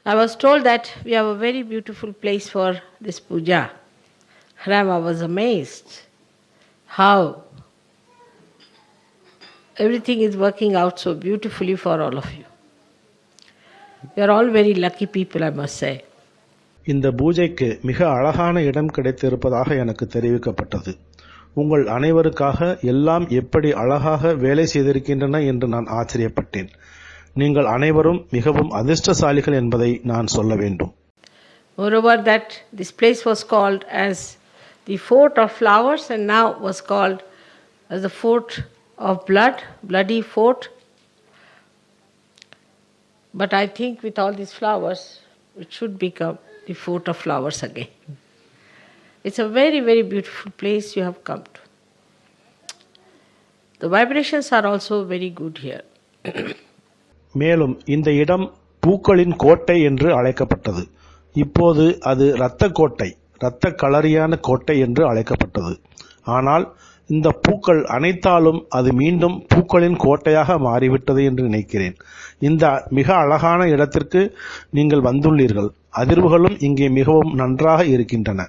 I was told that we have a very beautiful place for this puja. And I was amazed how everything is working out so beautifully for all of you. You are all very lucky people, I must say. இந்த பூஜைக்கு மிக அழகான இடம் கிடைத்திருப்பதாக எனக்கு தெரிவிக்கப்பட்டது. உங்கள் அனைவருக்காக எல்லாம் எப்படி அழகாக வேலை செய்திருக்கின்றன என்று நான் ஆச்சரியப்பட்டேன். நீங்கள் அனைவரும் மிகவும் அதிர்ஷ்டசாலிகள் என்பதை நான் சொல்ல வேண்டும். Moreover, that this place was called as the fort of flowers and now was called as the fort of blood, bloody fort. But I think with all these flowers, it should become the fort of flowers again. It's a very, very beautiful place you have come to. The vibrations are also very good here. மேலும் இந்த இடம் பூக்களின் கோட்டை என்று அழைக்கப்பட்டது. இப்போது அது இரத்த கோட்டை, இரத்த களரியான கோட்டை என்று அழைக்கப்பட்டது. ஆனால் இந்த பூக்கள் அனைத்தாலும் அது மீண்டும் பூக்களின் கோட்டையாக மாறிவிட்டது என்று நினைக்கிறேன். இந்த மிக அழகான இடத்திற்கு நீங்கள் வந்துள்ளீர்கள். அதிர்வுகளும் இங்கே மிகவும் நன்றாக இருக்கின்றன.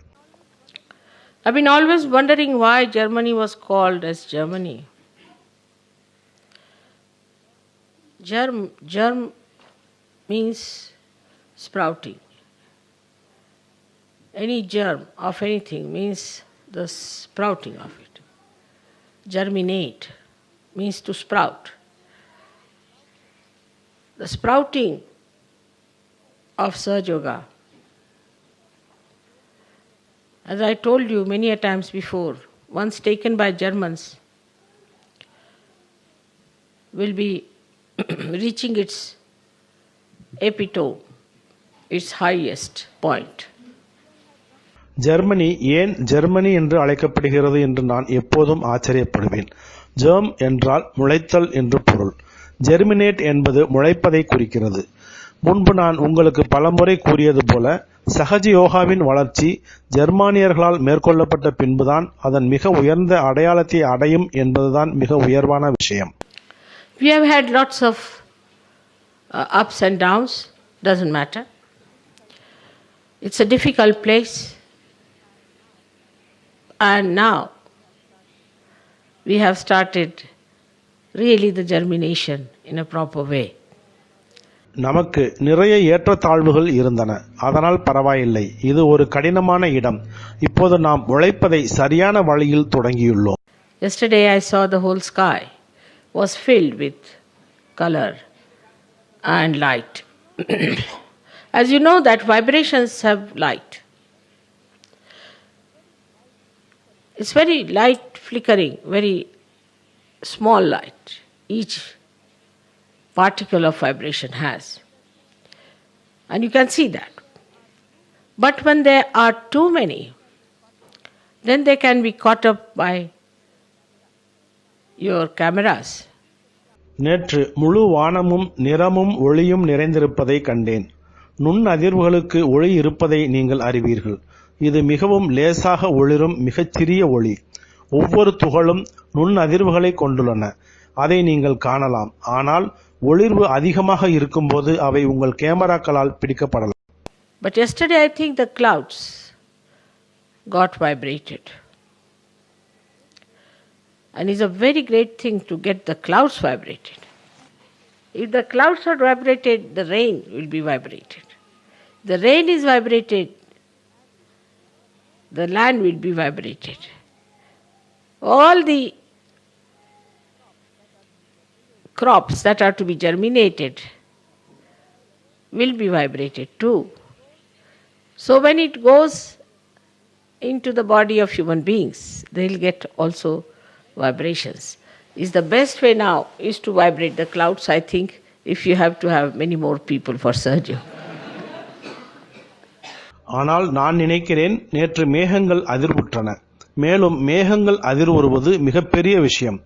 I've been always wondering why Germany was called as Germany. Germ means sprouting. Any germ of anything means the sprouting of it. Germinate means to sprout. The sprouting of Sahaja Yoga, as I told you many a times before, once taken by Germans, will be reaching its epitome, its highest point. Germany ஏன் Germany என்று அழைக்கப்படுகிறது என்று நான் எப்போதும் ஆச்சரியப்படுவேன். Germ என்றால் முளைத்தல் என்று பொருள். Germinate என்பது முளைப்பதை குறிக்கிறது. முன்பு நான் உங்களுக்கு பலமுறை கூறியது போல சகஜ யோகாவின் வளர்ச்சி ஜெர்மானியர்களால் மேற்கொள்ளப்பட்ட பின்புதான் அதன் மிக உயர்ந்த அடையாளத்தை அடையும் என்பதுதான் மிக உயர்வான விஷயம். We have had lots of ups and downs, doesn't matter. It's a difficult place. And now we have started really the germination in a proper way. நமக்கு நிறைய ஏற்றத்தாழ்வுகள் இருந்தன. அதனால் பரவாயில்லை. இது ஒரு கடினமான இடம். இப்போது நாம் உழைப்பதை சரியான வழியில் தொடங்கியுள்ளோம். Yesterday I saw the whole sky was filled with color and light. As you know that vibrations have light. It's very light flickering, very small light. Each particle of vibration has. And you can see that. But when there are too many, then they can be caught up by your cameras. நேற்று முழு வானமும் நிறமும் ஒளியும் நிறைந்திருப்பதை கண்டேன். நுண் அதிர்வுகளுக்கு ஒளி இருப்பதை நீங்கள் அறிவீர்கள். இது மிகவும் லேசாக ஒளிரும் மிகச்சிறிய ஒளி. ஒவ்வொரு துகளும் நுண் அதிர்வுகளை கொண்டுள்ளன. அதை நீங்கள் காணலாம். ஆனால் ஒளிர்வு அதிகமாக இருக்கும்போது அவை உங்கள் கேமராக்களால் பிடிக்கப்படலாம். But yesterday I think the clouds got vibrated. And it's a very great thing to get the clouds vibrated. If the clouds are vibrated, the rain will be vibrated. The rain is vibrated, the land will be vibrated. All the crops that are to be germinated will be vibrated too. So when it goes into the body of human beings, they'll get also vibrations. Is the best way now is to vibrate the clouds, I think, if you have to have many more people for surgery. ஆனால் நான் நினைக்கிறேன் நேற்று மேகங்கள் அதிர்வுற்றன. மேலும் மேகங்கள் அதிர்வுறுவது மிகப்பெரிய விஷயம்.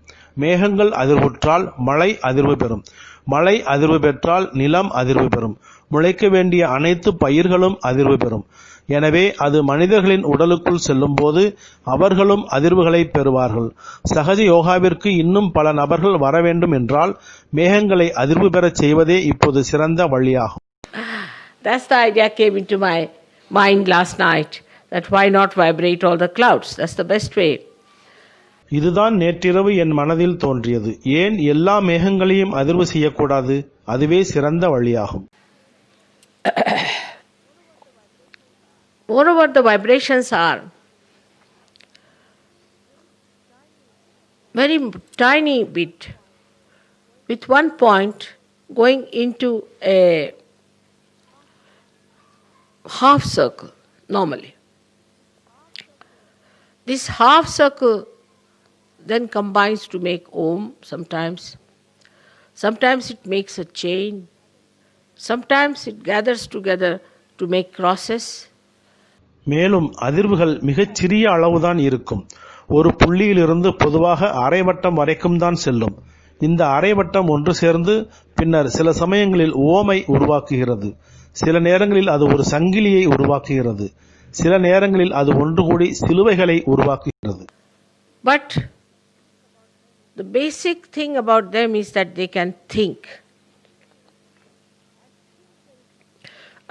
மேகங்கள் அதிர்வுற்றால் மழை அதிர்வு பெறும். மழை அதிர்வு பெற்றால் நிலம் அதிர்வு பெறும். முளைக்க வேண்டிய அனைத்து பயிர்களும் அதிர்வு பெறும். எனவே அது மனிதர்களின் உடலுக்குள் செல்லும்போது அவர்களும் அதிர்வுகளை பெறுவார்கள். சகஜ யோகாவிற்கு இன்னும் பல நபர்கள் வர வேண்டும் என்றால் மேகங்களை அதிர்வு பெறச் செய்வதே இப்போது சிறந்த வழியாகும். That's the idea came into my mind last night, that why not vibrate all the clouds? That's the best way. இதுதான் நேற்றிரவு என் மனதில் தோன்றியது. ஏன் எல்லா மேகங்களையும் அதிர்வு செய்யக்கூடாது? அதுவே சிறந்த வழியாகும். Moreover, the vibrations are very tiny bit, with one point going into a half circle normally. This half circle then combines to make Om sometimes. Sometimes it makes a chain. Sometimes it gathers together to make crosses. மேலும் அதிர்வுகள் மிகச் சிறிய அளவுதான் இருக்கும். ஒரு புள்ளியிலிருந்து பொதுவாக அரைவட்டம் வரைக்கும் தான் செல்லும். இந்த அரைவட்டம் ஒன்று சேர்ந்து பின்னர் சில சமயங்களில் ஓமை உருவாக்குகிறது. சில நேரங்களில் அது ஒரு சங்கிலியை உருவாக்குகிறது. சில நேரங்களில் அது ஒன்று கூடி சிலுவைகளை உருவாக்குகிறது. But the basic thing about them is that they can think.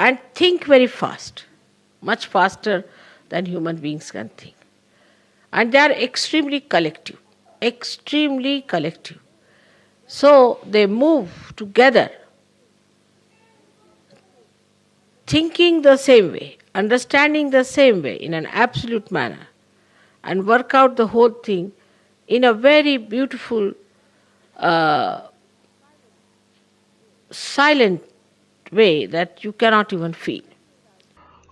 And think very fast, much faster than human beings can think. And they are extremely collective, extremely collective. So they move together, thinking the same way, understanding the same way in an absolute manner, and work out the whole thing in a very beautiful, silent way that you cannot even feel.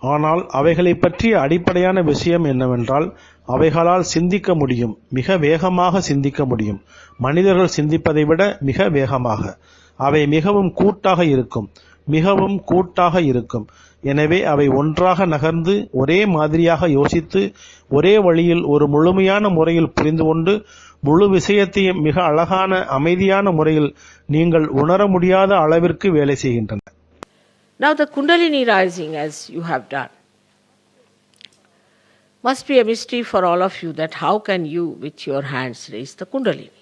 ஆனால் அவைகளை பற்றிய அடிப்படையான விஷயம் என்னவென்றால், அவைகளால் சிந்திக்க முடியும், மிக வேகமாக சிந்திக்க முடியும். மனிதர்கள் சிந்திப்பதை விட மிக வேகமாக. அவை மிகவும் கூட்டாக இருக்கும், மிகவும் கூட்டாக இருக்கும். எனவே அவை ஒன்றாக நகர்ந்து ஒரே மாதிரியாக யோசித்து ஒரே வழியில் ஒரு முழுமையான முறையில் புரிந்து கொண்டு முழு விஷயத்தையும் மிக அழகான அமைதியான முறையில் நீங்கள் உணர முடியாத அளவிற்கு வேலை செய்கின்றன. Now the Kundalini rising, as you have done, must be a mystery for all of you, that how can you with your hands raise the Kundalini?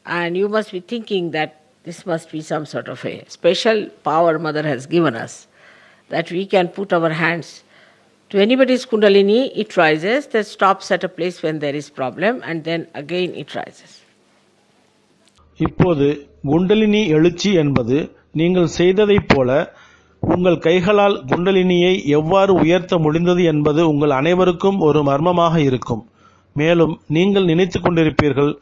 And you must be thinking that this must be some sort of a special power Mother has given us, that we can put our hands to anybody's Kundalini, it rises, that stops at a place when there is problem, and then again it rises. இப்போது குண்டலினி எழுச்சி என்பது நீங்கள் செய்ததைப் போல உங்கள் கைகளால் குண்டலினியை எவ்வாறு உயர்த்த முடிந்தது என்பது உங்கள் அனைவருக்கும் ஒரு மர்மமாக இருக்கும். மேலும் நீங்கள் நினைத்துக் கொண்டிருப்பீர்கள்,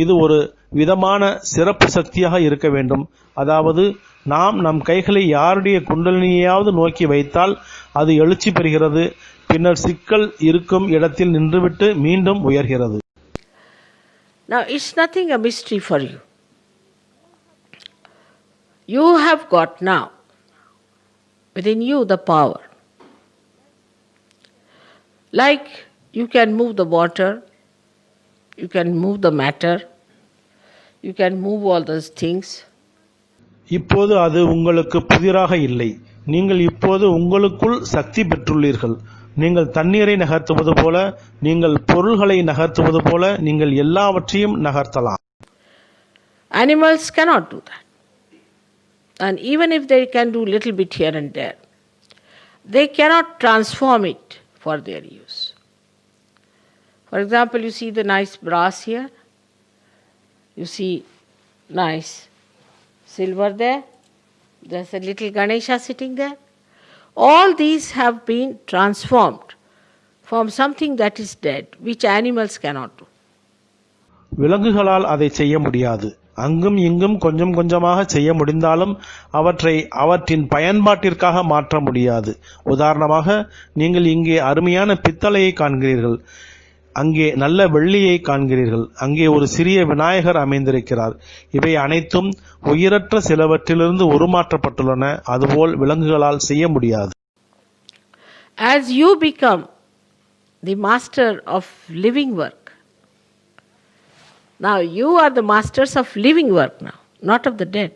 இது ஒரு விதமான சிறப்பு சக்தியாக இருக்க வேண்டும். அதாவது நாம் நம் கைகளை யாருடைய குண்டலினியாவது நோக்கி வைத்தால் அது எழுச்சி பெறுகிறது, பின்னர் சிக்கல் இருக்கும் இடத்தில் நின்றுவிட்டு மீண்டும் உயர்கிறது. Now it's nothing a mystery for you. You have got now within you the power. Like you can move the water, you can move the matter, you can move all those things. இப்போது அது உங்களுக்கு புதிராக இல்லை. நீங்கள் இப்போது உங்களுக்குள் சக்தி பெற்றுள்ளீர்கள். நீங்கள் தண்ணீரை நகர்த்துவது போல, நீங்கள் பொருள்களை நகர்த்துவது போல நீங்கள் எல்லாவற்றையும் நகர்த்தலாம். Animals cannot do that. And even if they can do little bit here and there, they cannot transform it for their use. For example, you see the nice brass here, you see nice silver there, there's a little Ganesha sitting there. All these have been transformed from something that is dead, which animals cannot do. விலங்குகளால் அதை செய்ய முடியாது. அங்கும் இங்கும் கொஞ்சம் கொஞ்சமாக செய்ய முடிந்தாலும் அவற்றை அவற்றின் பயன்பாட்டிற்காக மாற்ற முடியாது. உதாரணமாக, நீங்கள் இங்கே அருமையான பித்தளையை காண்கிறீர்கள், அங்கே நல்ல வெள்ளியை காண்கிறீர்கள், அங்கே ஒரு சிறிய விநாயகர் அமைந்திருக்கிறார். இவை அனைத்தும் உயிரற்ற சிலவற்றிலிருந்து உருமாற்றப்பட்டுள்ளன. அதுபோல் விலங்குகளால் செய்ய முடியாது. As you become the master of living work, now you are the masters of living work now, not of the dead.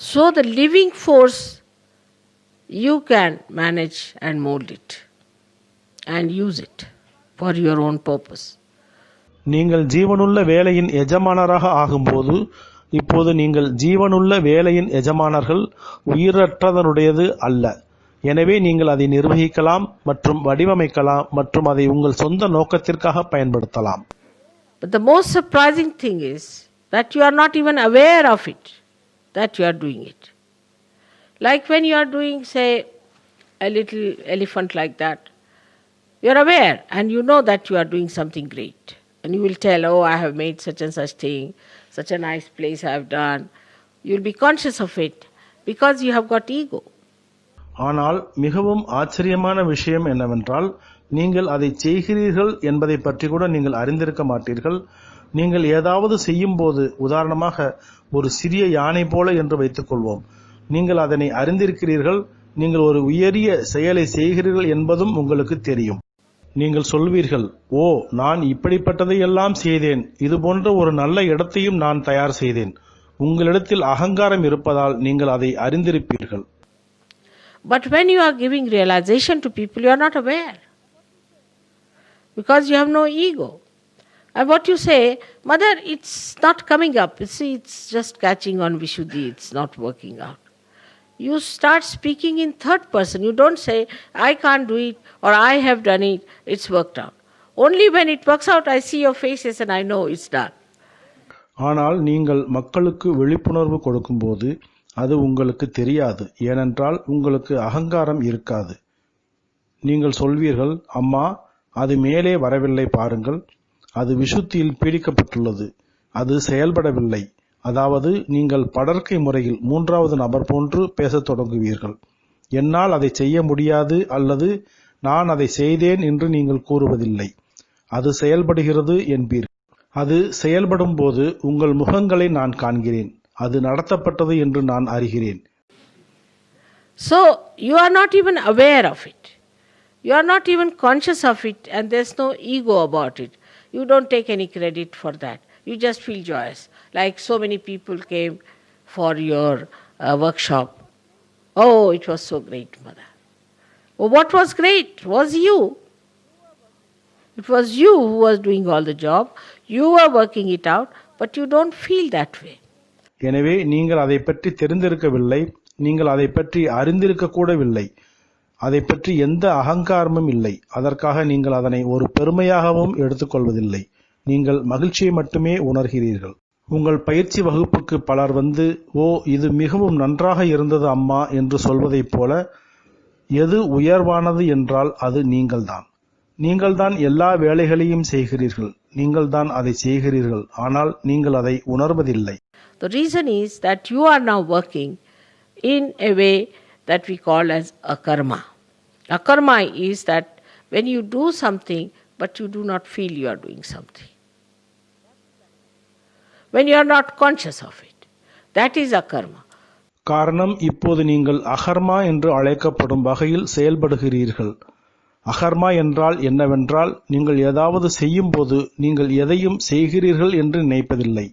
So the living force, you can manage and mold it and use it for your own purpose. நீங்கள் ஜீவனுள்ள வேலையின் எஜமானராக ஆகும்போது இப்போது நீங்கள் ஜீவனுள்ள வேலையின் எஜமானர்கள், உயிரற்றதனுடையது அல்ல. எனவே நீங்கள் அதை நிர்வகிக்கலாம் மற்றும் வடிவமைக்கலாம் மற்றும் அதை உங்கள் சொந்த நோக்கத்திற்காக பயன்படுத்தலாம். But the most surprising thing is that you are not even aware of it, that you are doing it. Like when you are doing, say, a little elephant like that, you are aware and you know that you are doing something great. And you will tell, oh, I have made such and such thing, such a nice place I have done. You will be conscious of it because you have got ego. ஆனால் மிகவும் ஆச்சரியமான விஷயம் என்னவென்றால், நீங்கள் அதை செய்கிறீர்கள் என்பதை பற்றி கூட நீங்கள் அறிந்திருக்க மாட்டீர்கள். நீங்கள் ஏதாவது செய்யும் போது, உதாரணமாக ஒரு சிறிய யானை போல என்று வைத்துக் கொள்வோம், நீங்கள் அதனை அறிந்திருக்கிறீர்கள், நீங்கள் ஒரு உயரிய செயலை செய்கிறீர்கள் என்பதும் உங்களுக்கு தெரியும். நீங்கள் சொல்வீர்கள், ஓ, நான் இப்படிப்பட்டதையெல்லாம் செய்தேன், இது போன்ற ஒரு நல்ல இடத்தையும் நான் தயார் செய்தேன். உங்களிடத்தில் அகங்காரம் இருப்பதால் நீங்கள் அதை அறிந்திருப்பீர்கள். But when you are giving realization to people, you are not aware. Because you have no ego. And what you say, Mother, it's not coming up. You see, it's just catching on Vishuddhi, it's not working out. You start speaking in third person. You don't say, I can't do it or I have done it, it's worked out. Only when it works out, I see your faces and I know it's done. ஆனால் நீங்கள் மக்களுக்கு விழிப்புணர்வு கொடுக்கும்போது அது உங்களுக்கு தெரியாது. ஏனென்றால் உங்களுக்கு அகங்காரம் இருக்காது. நீங்கள் சொல்வீர்கள், அம்மா, அது மேலே வரவில்லை பாருங்கள், அது விசுத்தியில் பீடிக்கப்பட்டுள்ளது, அது செயல்படவில்லை. அதாவது நீங்கள் படர்க்கை முறையில் மூன்றாவது நபர் போன்று பேசத் தொடங்குவீர்கள். என்னால் அதை செய்ய முடியாது அல்லது நான் அதை செய்தேன் என்று நீங்கள் கூறுவதில்லை. அது செயல்படுகிறது என்பீர்கள். அது செயல்படும் போது உங்கள் முகங்களை நான் காண்கிறேன். அது நடத்தப்பட்டது என்று நான் அறிகிறேன். So you are not even aware of it. You are not even conscious of it and there's no ego about it. You don't take any credit for that. You just feel joyous. Like so many people came for your workshop. Oh, it was so great, Mother. Oh, what was great was you. It was you who was doing all the job. You were working it out, but you don't feel that way. எனவே நீங்கள் அதை பற்றி தெரிந்திருக்கவில்லை, நீங்கள் அதை பற்றி அறிந்திருக்க கூடவில்லை, அதை பற்றி எந்த அகங்காரமும் இல்லை. அதற்காக நீங்கள் அதனை ஒரு பெருமையாகவும் எடுத்துக்கொள்வதில்லை. நீங்கள் மகிழ்ச்சியை மட்டுமே உணர்கிறீர்கள். உங்கள் பயிற்சி வகுப்புக்கு பலர் வந்து, ஓ, இது மிகவும் நன்றாக இருந்தது அம்மா என்று சொல்வதைப் போல, எது உயர்வானது என்றால் அது நீங்கள்தான். நீங்கள்தான் எல்லா வேலைகளையும் செய்கிறீர்கள், நீங்கள்தான் அதை செய்கிறீர்கள், ஆனால் நீங்கள் அதை உணர்வதில்லை. The reason is that you are now working in a way that we call as akarma. Akarma is that when you do something but you do not feel you are doing something. When you are not conscious of it. That is akarma. காரணம், இப்போது நீங்கள் அகர்மா என்று அழைக்கப்படும் வகையில் செயல்படுகிறீர்கள். அகர்மா என்றால் என்னவென்றால், நீங்கள் ஏதாவது செய்யும் போது நீங்கள் எதையும் செய்கிறீர்கள் என்று நினைப்பதில்லை.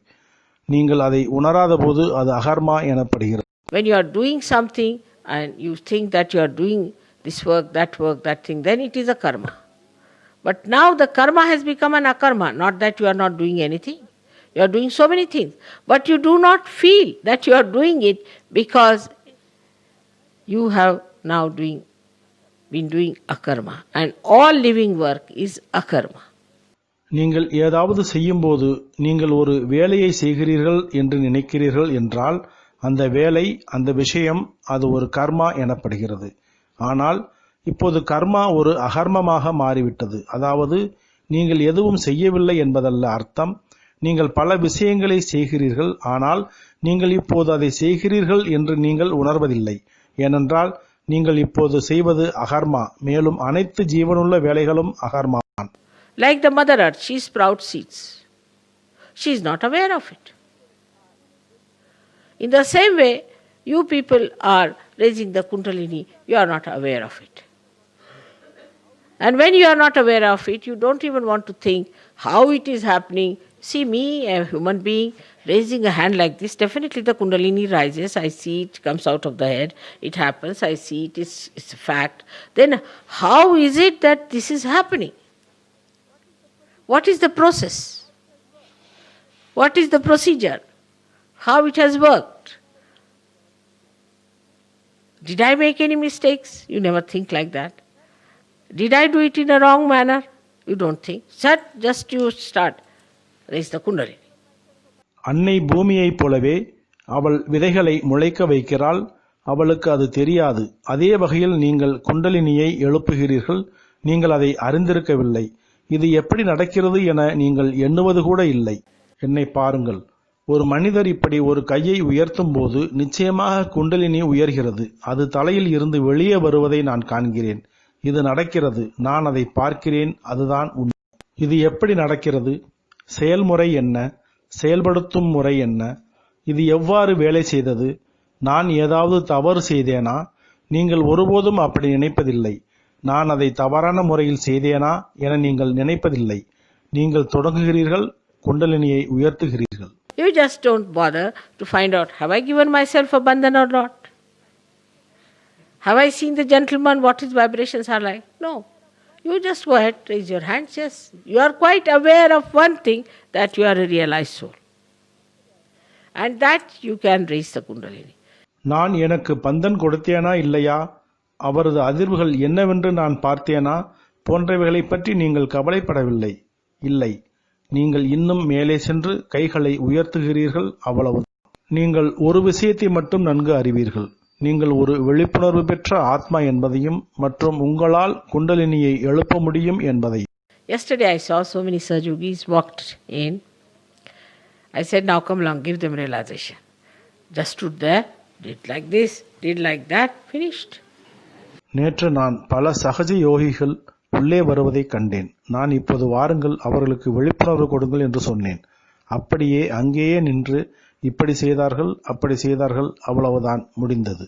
நீங்கள் அதை உணராத போது அது அகர்மா எனப்படுகிறது. When you are doing something and you think that you are doing this work, that thing, then it is a karma. But now the karma has become an akarma, not that you are not doing anything. You are doing so many things, but you do not feel that you are doing it because you have now been doing akarma. And all living work is akarma. நீங்கள் ஏதாவது செய்யும்போது நீங்கள் ஒரு வேலையை செய்கிறீர்கள் என்று நினைக்கிறீர்கள் என்றால் அந்த வேலை, அந்த விஷயம், அது ஒரு கர்மா எனப்படுகிறது. ஆனால் இப்போது கர்மா ஒரு அகர்மமாக மாறிவிட்டது. அதாவது நீங்கள் எதுவும் செய்யவில்லை என்பதல்ல அர்த்தம். நீங்கள் பல விஷயங்களை செய்கிறீர்கள், ஆனால் நீங்கள் இப்போது அதை செய்கிறீர்கள் என்று நீங்கள் உணர்வதில்லை. ஏனென்றால் நீங்கள் இப்போது செய்வது அகர்மா. மேலும் அனைத்து ஜீவனுள்ள வேலைகளும் அகர்மா. Like the Mother Earth, she sprouts seeds. She is not aware of it. In the same way, you people are raising the Kundalini, you are not aware of it. And when you are not aware of it, you don't even want to think how it is happening. See me, a human being, raising a hand like this, definitely the Kundalini rises, I see it comes out of the head, it happens, I see it, it's a fact. Then how is it that this is happening? What is the process? What is the procedure? how it has worked. Did I make any mistakes? You never think like that. Did I do it in a wrong manner? You don't think. Just you start. Raise the Kundalini. அன்னை பூமியைப் போலவே அவள் விதைகளை முளைக்க வைக்கிறாள். அவளுக்கு அது தெரியாது. அதே வகையில் நீங்கள் குண்டலினியை எழுப்புகிறீர்கள். நீங்கள் அதை அறிந்திருக்கவில்லை. இது எப்படி நடக்கிறது என நீங்கள் எண்ணுவது கூட இல்லை. என்னை பாருங்கள். ஒரு மனிதர் இப்படி ஒரு கையை உயர்த்தும் போது நிச்சயமாக குண்டலினி உயர்கிறது. அது தலையில் இருந்து வெளியே வருவதை நான் காண்கிறேன். இது நடக்கிறது. நான் அதை பார்க்கிறேன். அதுதான் உண்மை. இது எப்படி நடக்கிறது? செயல்முறை என்ன? செயல்படுத்தும் முறை என்ன? இது எவ்வாறு வேலை செய்தது? நான் ஏதாவது தவறு செய்தேனா? நீங்கள் ஒருபோதும் அப்படி நினைப்பதில்லை. நான் அதை தவறான முறையில் செய்தேனா என நீங்கள் நினைப்பதில்லை. நீங்கள் தொடங்குகிறீர்கள், குண்டலினியை உயர்த்துகிறீர்கள். You just don't bother to find out, have I given myself a bandhan or not? Have I seen the gentleman, what his vibrations are like? No. You just go ahead, raise your hands, yes. You are quite aware of one thing, that you are a realized soul. And that you can raise the Kundalini. நான் எனக்கு பந்தன் கொடுத்தேனா இல்லையா, அவரது அதிர்வுகள் என்னவென்று நான் பார்த்தேனா போன்றவைகளை பற்றி நீங்கள் கவலைப்படவில்லை. இல்லை, நீங்கள் இன்னும் மேலே சென்று கைகளை உயர்த்துகிறீர்கள், அவ்வளவு. நீங்கள் ஒரு விஷயத்தை மட்டும் நன்கு அறிவீர்கள். நீங்கள் ஒரு விழிப்புணர்வு பெற்ற ஆத்மா என்பதையும் மற்றும் உங்களால் குண்டலினியை எழுப்ப முடியும் என்பதையும். Yesterday I saw so many Sahajogis walked in. I said, now come along, give them realization. Just stood there, did like this, did like that, finished. நேற்று நான் பல சகஜ யோகிகள் உள்ளே வருவதை கண்டேன். நான் இப்போது வாருங்கள், அவர்களுக்கு விழிப்புணர்வு கொடுங்கள் என்று சொன்னேன். அப்படியே அங்கேயே நின்று இப்படி செய்தார்கள், அப்படி செய்தார்கள், அவ்வளவுதான், முடிந்தது.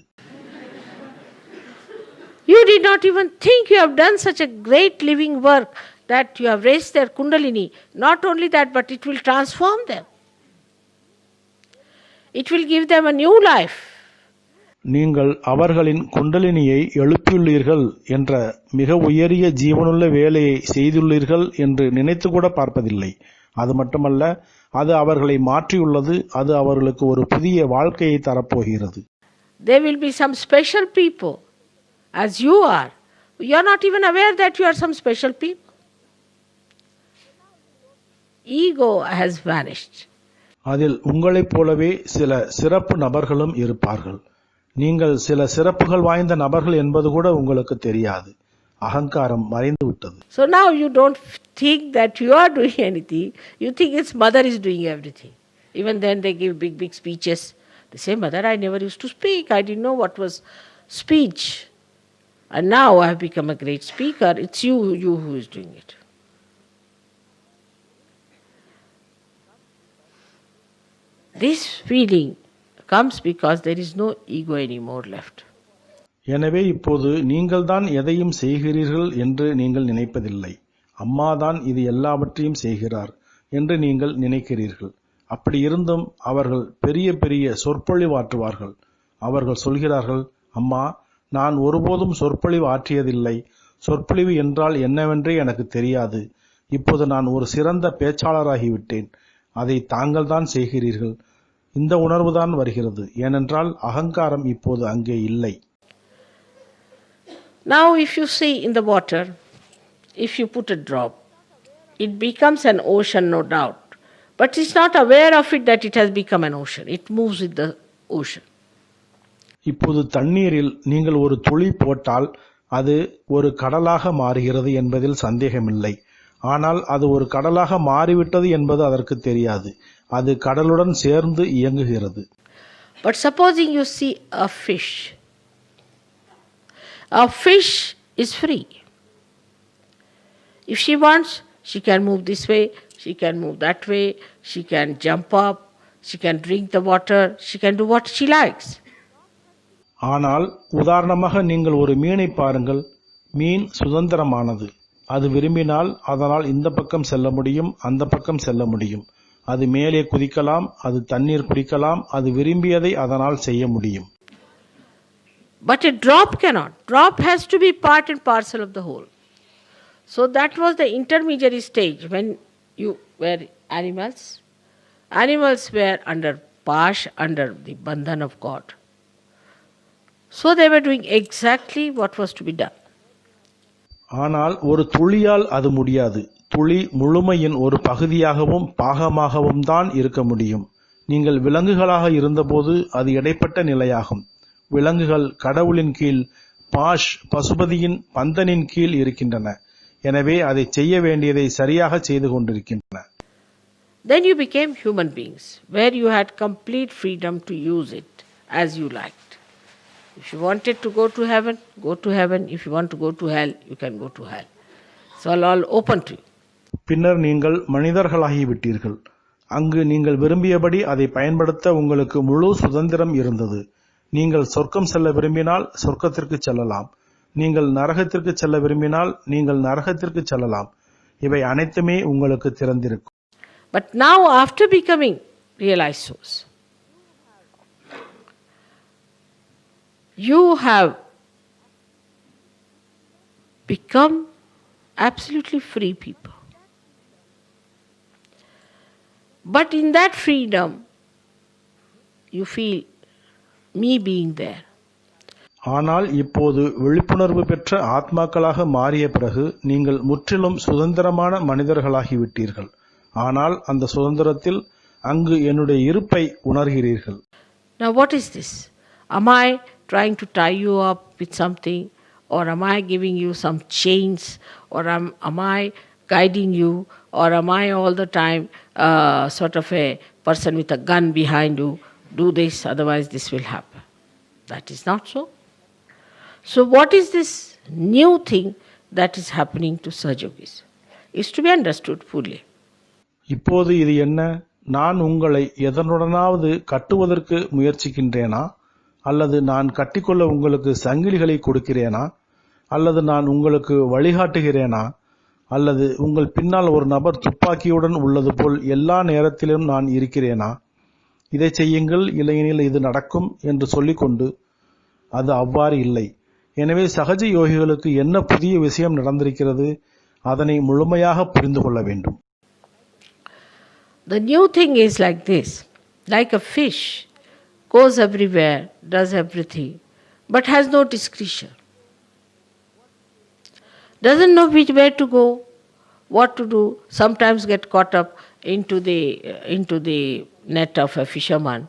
You did not even think you have done such a great living work that you have raised their Kundalini. Not only that, but it will transform them. It will give them a new life. நீங்கள் அவர்களின் குண்டலினியை எழுப்பியுள்ளீர்கள் என்ற மிக உயரிய ஜீவனுள்ள வேலையை செய்துள்ளீர்கள் என்று நினைத்து கூட பார்ப்பதில்லை. அது மட்டுமல்ல, அது அவர்களை மாற்றியுள்ளது. அது அவர்களுக்கு ஒரு புதிய வாழ்க்கையை தரப்போகிறது. There will be some special people, as you are. You are not even aware that you are some special people. Ego has vanished. அதில் உங்களைப் போலவே சில சிறப்பு நபர்களும் இருப்பார்கள். நீங்கள் சில சிறப்புகள் வாய்ந்த நபர்கள் என்பது கூட உங்களுக்கு தெரியாது. அகங்காரம் மறைந்து விட்டது. So now you don't think that you are doing anything. You think its mother is doing everything. Even then they give big speeches. They say, Mother, I never used to speak. I didn't know what was speech. And now I have become a great speaker. It's you who is doing it. This feeling comes because there is no ego anymore left. எனவே இப்போது நீங்கள்தான் எதையும் செய்கிறீர்கள் என்று நீங்கள் நினைப்பதில்லை. அம்மாதான் இது எல்லாவற்றையும் செய்கிறார் என்று நீங்கள் நினைக்கிறீர்கள். அப்படி இருந்தும் அவர்கள் பெரிய பெரிய சொற்பொழிவாற்றுவார்கள். அவர்கள் சொல்கிறார்கள், அம்மா, நான் ஒருபோதும் சொற்பொழிவு ஆற்றியதில்லை. சொற்பொழிவு என்றால் என்னவென்றே எனக்கு தெரியாது. இப்போது நான் ஒரு சிறந்த பேச்சாளராகிவிட்டேன். அதை தாங்கள் தான் செய்கிறீர்கள். இந்த உணர்வுதான் வருகிறது. ஏனென்றால் அகங்காரம் இப்போது அங்கே இல்லை. Now if you see in the water, if you put a drop, it becomes an ocean, no doubt. But it's not aware of it that it has become an ocean. It moves with the ocean. இப்போது தண்ணீரில் நீங்கள் ஒரு துளி போட்டால் அது ஒரு கடலாக மாறுகிறது என்பதில் சந்தேகமில்லை. ஆனால் அது ஒரு கடலாக மாறிவிட்டது என்பது அதற்கு தெரியாது. அது கடலுடன் சேர்ந்து இயங்குகிறது. But supposing you see a fish. A fish is free. If she wants, she can move this way, she can move that way, she can jump up, she can drink the water, she can do what she likes. ஆனால் உதாரணமாக நீங்கள் ஒரு மீனை பாருங்கள். மீன் சுதந்திரமானது. அது விரும்பினால் அதனால் இந்த பக்கம் செல்ல முடியும், அந்த பக்கம் செல்ல முடியும். அது மேலே குதிக்கலாம், அது தண்ணீர் குடிக்கலாம், அது விரும்பியதை அதனால் செய்ய முடியும். But a drop cannot. Drop has to be part and parcel of the whole. So that was the intermediary stage when you were animals. Animals were under pash under the bandhan of God. So they were doing exactly what was to be done. ஆனால் ஒரு துளியால் அது முடியாது. துளி முழுமையின் ஒரு பகுதியாகவும் பாகமாகவும் தான் இருக்க முடியும். நீங்கள் விலங்குகளாக இருந்தபோது அது இடைப்பட்ட நிலையாகும். விலங்குகள் கடவுளின் கீழ், பாஷ் பசுபதியின் பந்தனின் கீழ் இருக்கின்றன. எனவே அதை செய்ய வேண்டியதை சரியாக செய்து கொண்டிருக்கின்றன. Then you became human beings, where you had complete freedom to use it as you liked. If you wanted to go to heaven, go to heaven. If you want to go to hell, you can go to hell. It's all open to you. பின்னர் நீங்கள் மனிதர்களாகிவிட்டீர்கள். அங்கு நீங்கள் விரும்பியபடி அதை பயன்படுத்த உங்களுக்கு முழு சுதந்திரம் இருந்தது. நீங்கள் சொர்க்கம் செல்ல விரும்பினால் சொர்க்கத்திற்கு செல்லலாம். நீங்கள் நரகத்திற்கு செல்ல விரும்பினால் நீங்கள் நரகத்திற்கு செல்லலாம். இவை அனைத்துமே உங்களுக்கு திறந்திருக்கும். But now, after becoming realized souls, you have become absolutely free people. But in that freedom, you feel me being there. ஆனால் இப்போது விழிப்புணர்வு பெற்ற ஆத்மாக்களாக மாறிய பிறகு நீங்கள் முற்றிலும் சுதந்திரமான மனிதர்களாகிவிட்டீர்கள். ஆனால் அந்த சுதந்திரத்தில் அங்கு என்னுடைய இருப்பை உணர்கிறீர்கள். Now what is this? Am I trying to tie you up with something, or am I giving you some chains, or am I guiding you, or am I all the time sort of a person with a gun behind you? Do this, otherwise this will happen. That is not so. So what is this new thing that is happening to Sahajogis? Is to be understood fully. இப்போது இது என்ன? நான் உங்களை எதனுடனாவது கட்டுவதற்கு முயற்சிக்கின்றேனா? அல்லது நான் கட்டிக்கொள்ள உங்களுக்கு சங்கிலிகளை கொடுக்கிறேனா? அல்லது நான் உங்களுக்கு வழிகாட்டுகிறேனா? அல்லது உங்கள் பின்னால் ஒரு நபர் துப்பாக்கியுடன் உள்ளது போல் எல்லா நேரத்திலும் நான் இருக்கிறேனா? இதை செய்யுங்கள், இல்லையெனில் இது நடக்கும் என்று சொல்லிக்கொண்டு அது அவ்வாறு இல்லை. எனவே சகஜ யோகிகளுக்கு என்ன புதிய விஷயம் நடந்திருக்கிறது? அதனை முழுமையாக புரிந்து கொள்ள வேண்டும். The new thing is like this. Like a fish goes everywhere, does everything, but has no discretion. Doesn't know which way to go, what to do, sometimes get caught up into the net of a fisherman.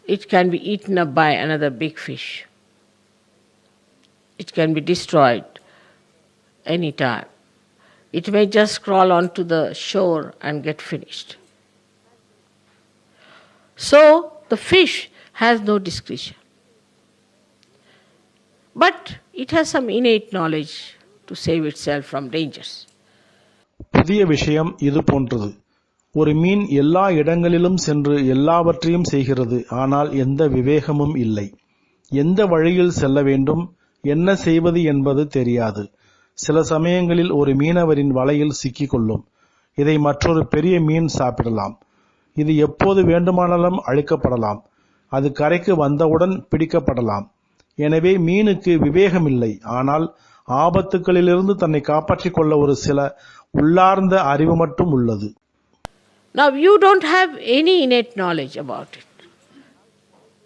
It can be eaten up by another big fish. It can be destroyed any time. It may just crawl onto the shore and get finished. So the fish has no discretion. But it has some innate knowledge to save itself from dangers. புதிய விஷயம் இது போன்றது. ஒரு மீன் எல்லா இடங்களிலும் சென்று எல்லாவற்றையும் செய்கிறது. ஆனால் எந்த விவேகமும் இல்லை. எந்த வழியில் செல்ல வேண்டும், என்ன செய்வது என்பது தெரியாது. சில சமயங்களில் ஒரு மீனவரின் வலையில் சிக்கிக்கொள்ளும். இதை மற்றொரு பெரிய மீன் சாப்பிடலாம். இது எப்போது வேண்டுமானாலும் அழிக்கப்படலாம். அது கரைக்கு வந்தவுடன் பிடிக்கப்படலாம். எனவே மீனுக்கு விவேகமில்லை. ஆனால் ஆபத்துக்களிலிருந்து தன்னை காப்பாற்றிக் கொள்ள ஒரு சில உள்ளார்ந்த அறிவு மட்டும் உள்ளது. Now you don't have any innate knowledge about it.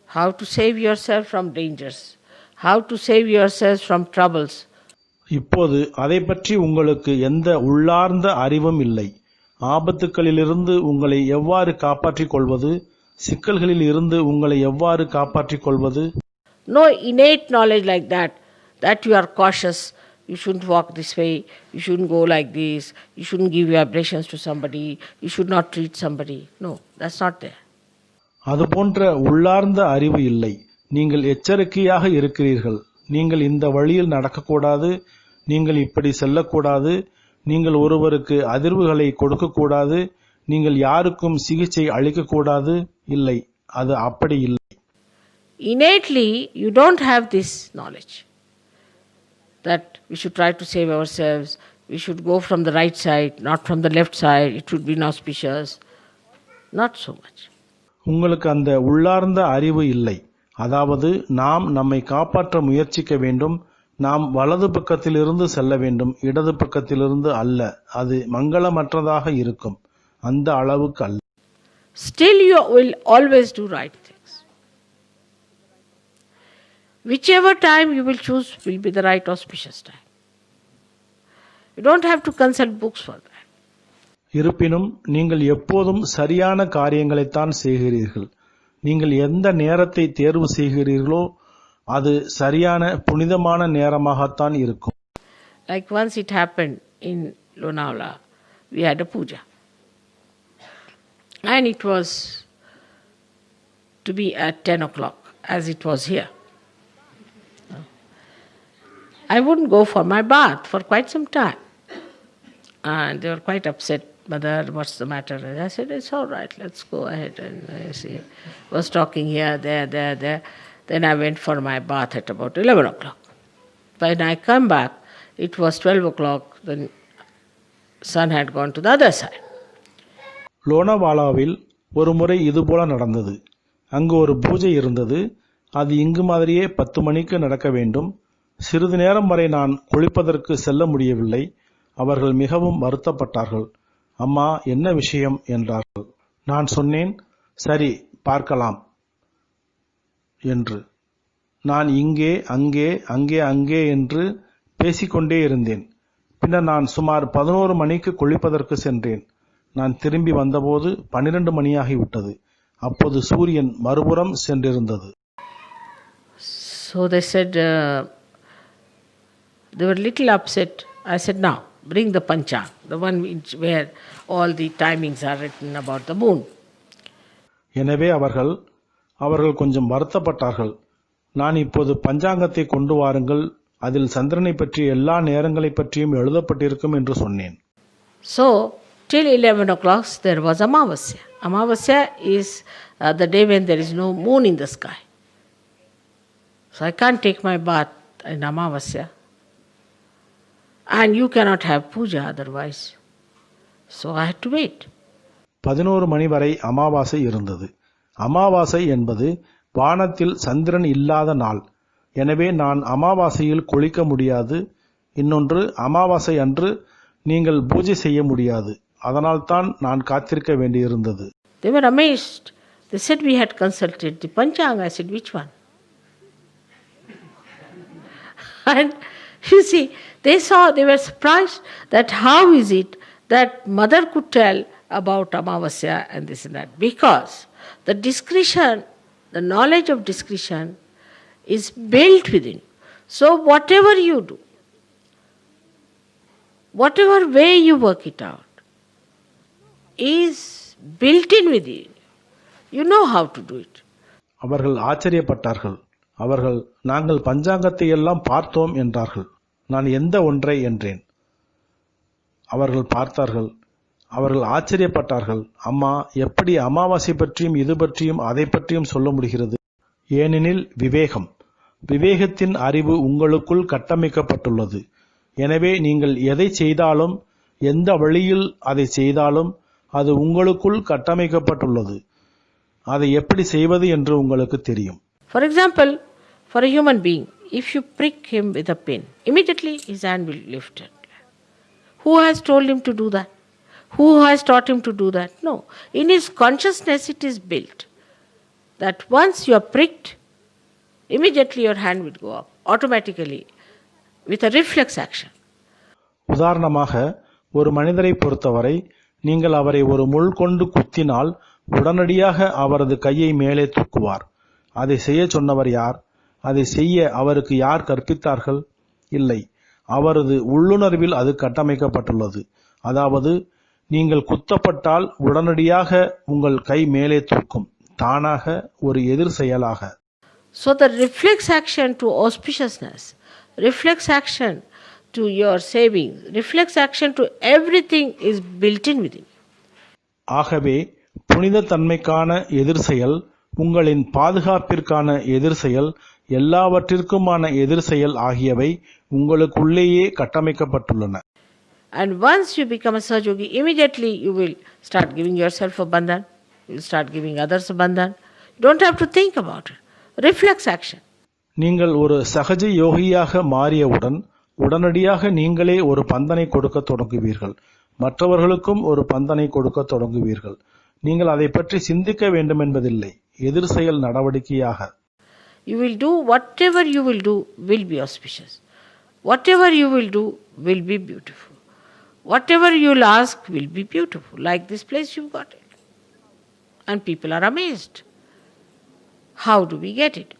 How to save yourself from dangers, how to save yourself from troubles. இப்போது அதை பற்றி உங்களுக்கு எந்த உள்ளார்ந்த அறிவும் இல்லை. ஆபத்துக்களிலிருந்து உங்களை எவ்வாறு காப்பாற்றிக் கொள்வது, சிக்கல்களில் இருந்து உங்களை எவ்வாறு காப்பாற்றிக் கொள்வது. No innate knowledge like that you are cautious, you shouldn't walk this way, you shouldn't go like this, you shouldn't give your vibrations to somebody, you should not treat somebody. No, that's not there. அது போன்ற உள்ளார்ந்த அறிவு இல்லை. நீங்கள் எச்சரிக்கையாக இருக்கிறீர்கள். நீங்கள் இந்த வழியில் நடக்கக்கூடாது, நீங்கள் இப்படி செல்லக்கூடாது, நீங்கள் ஒருவருக்கு அதிர்வுகளை கொடுக்கக்கூடாது, நீங்கள் யாருக்கும் சிகிச்சை அளிக்கக்கூடாது. இல்லை, அது அப்படி இல்லை. Innately, you don't have this knowledge that we should try to save ourselves, we should go from the right side, not from the left side, it should be inauspicious. Not so much. உங்களுக்கு அந்த உள்ளார்ந்த அறிவு இல்லை. அதாவது நாம் நம்மை காப்பாற்ற முயற்சிக்க வேண்டும், நாம் வலது பக்கத்திலிருந்து செல்ல வேண்டும், இடது பக்கத்திலிருந்து அல்ல. அது மங்களமற்றதாக இருக்கும். அந்த அளவுக்கு அல்ல. still you will always do right things. Whichever time you will choose will be the right auspicious time. You don't have to consult books for that. இருப்பினும் நீங்கள் எப்போதும் சரியான காரியங்களைத்தான் செய்கிறீர்கள். நீங்கள் எந்த நேரத்தை தேர்வு செய்கிறீர்களோ அது சரியான புனிதமான நேரமாகத்தான் இருக்கும். Like once it happened in Lonavala, we had a puja. And it was to be at 10 o'clock, as it was here. I wouldn't go for my bath for quite some time. And they were quite upset. Mother, what's the matter? And I said, it's all right, let's go ahead. And I was talking here, there. Then I went for my bath at about 11 o'clock. When I come back, it was 12 o'clock, the sun had gone to the other side. லோனாவாலாவில் ஒரு முறை இதுபோல நடந்தது. அங்கு ஒரு பூஜை இருந்தது. அது இங்கு மாதிரியே 10 மணிக்கு நடக்க வேண்டும். சிறிது நேரம் வரை நான் குளிப்பதற்கு செல்ல முடியவில்லை. அவர்கள் மிகவும் வருத்தப்பட்டார்கள். அம்மா, என்ன விஷயம் என்றார்கள். நான் சொன்னேன், சரி பார்க்கலாம் என்று. நான் இங்கே அங்கே என்று பேசிக்கொண்டே இருந்தேன். பின்னர் நான் சுமார் 11 மணிக்கு குளிப்பதற்கு சென்றேன். நான் திரும்பி வந்தபோது 12 மணியாகிவிட்டது. அப்போது சூரியன் மறுபுறம் சென்றிருந்தது. So they said, they were little upset. I said, now bring the panchang, the one where all the timings are written about the moon. எனவே அவர்கள் கொஞ்சம் வருத்தப்பட்டார்கள். நான் இப்போது பஞ்சாங்கத்தை கொண்டு வாருங்கள், அதில் சந்திரனை பற்றிய எல்லா நேரங்களை பற்றியும் எழுதப்பட்டிருக்கும் என்று சொன்னேன். So till 11 o'clock there was Amavasya. Amavasya is the day when there is no moon in the sky. So I can't take my bath in Amavasya. And you cannot have puja otherwise. So I had to wait. 11 மணி வரை அமாவாசை இருந்தது. அமாவாசை என்பது வானத்தில் சந்திரன் இல்லாத நாள். எனவே நான் அமாவாசையில் குளிக்க முடியாது. இன்னொன்று, அமாவாசை அன்று நீங்கள் பூஜை செய்ய முடியாது. அதனால்தான் நான் காத்திருக்க வேண்டியிருந்தது. They were amazed. They said we had consulted the Panchanga. I said, which one? And you see, they were surprised that how is it that mother could tell about Amavasya and this and that. Because the discretion, the knowledge of discretion is built within you. So whatever you do, whatever way you work it out, is built in within you. You know how to do it. அவர்கள் ஆச்சரியப்பட்டார்கள். நாங்கள் பஞ்சாங்கத்தை எல்லாம் பார்த்தோம் என்றார்கள். நான் எந்த ஒன்றை என்றேன். அவர்கள் பார்த்தார்கள். அவர்கள் ஆச்சரியப்பட்டார்கள். அம்மா, எப்படி அமாவாசை பற்றியும் இது பற்றியும் அதை பற்றியும் சொல்ல முடிகிறது? ஏனெனில் விவேகத்தின் அறிவு உங்களுக்குள் கட்டமைக்கப்பட்டுள்ளது. எனவே நீங்கள் எதை செய்தாலும், எந்த வழியில் அதை செய்தாலும் அது உங்களுக்குள் கட்டமைக்கப்பட்டுள்ளது. அதை எப்படி செய்வது என்று உங்களுக்கு தெரியும். For example, for a human being, if you prick him with a pin, immediately his hand will lift it. Who has told him to do that? Who has taught him to do that? No. In his consciousness it is built that once you are pricked, immediately your hand will go up automatically with a reflex action. உதாரணமாக, ஒரு மனிதரை பொறுத்தவரை நீங்கள் அவரை ஒரு முள் கொண்டு குத்தினால் உடனடியாக அவரது கையை மேலே தூக்குவார். அதை செய்ய சொன்னவர் யார்? அதை செய்ய அவருக்கு யார் கற்பித்தார்கள்? இல்லை, அவரது உள்ளுணர்வில் அது கட்டமைக்கப்பட்டுள்ளது. அதாவது, நீங்கள் குத்தப்பட்டால் உடனடியாக உங்கள் கை மேலே தூக்கும், தானாக, ஒரு எதிர் செயலாக. So the reflex action to auspiciousness, reflex action to your savings, reflex action to everything is built in within. ஆகவே புனித தன்மைக்கான எதிர் செயல், உங்களின் பாதுகாப்பிற்கான எதிர் செயல், எல்லாவற்றிற்குமான எதிர் செயல் ஆகியவை உங்களுக்குள்ளேயே கட்டமைக்கப்பட்டுள்ளன. And once you become a Sahajogi, immediately you will start giving yourself a bandhan, you will start giving others a bandhan. You don't have to think about it. Reflex action. நீங்கள் ஒரு சகஜ யோகியாக மாறியவுடன் உடனடியாக நீங்களே ஒரு பந்தனை கொடுக்க தொடங்குவீர்கள். மற்றவர்களுக்கும் ஒரு பந்தனை கொடுக்க தொடங்குவீர்கள். நீங்கள் அதை பற்றி சிந்திக்க வேண்டுமென்பதில்லை. எதிர் செயல் நடவடிக்கையாக. You will do whatever you will do will be auspicious. Whatever you will do will be beautiful. Whatever you will ask will be beautiful. Like this place you got it. And people are amazed. How do we get it?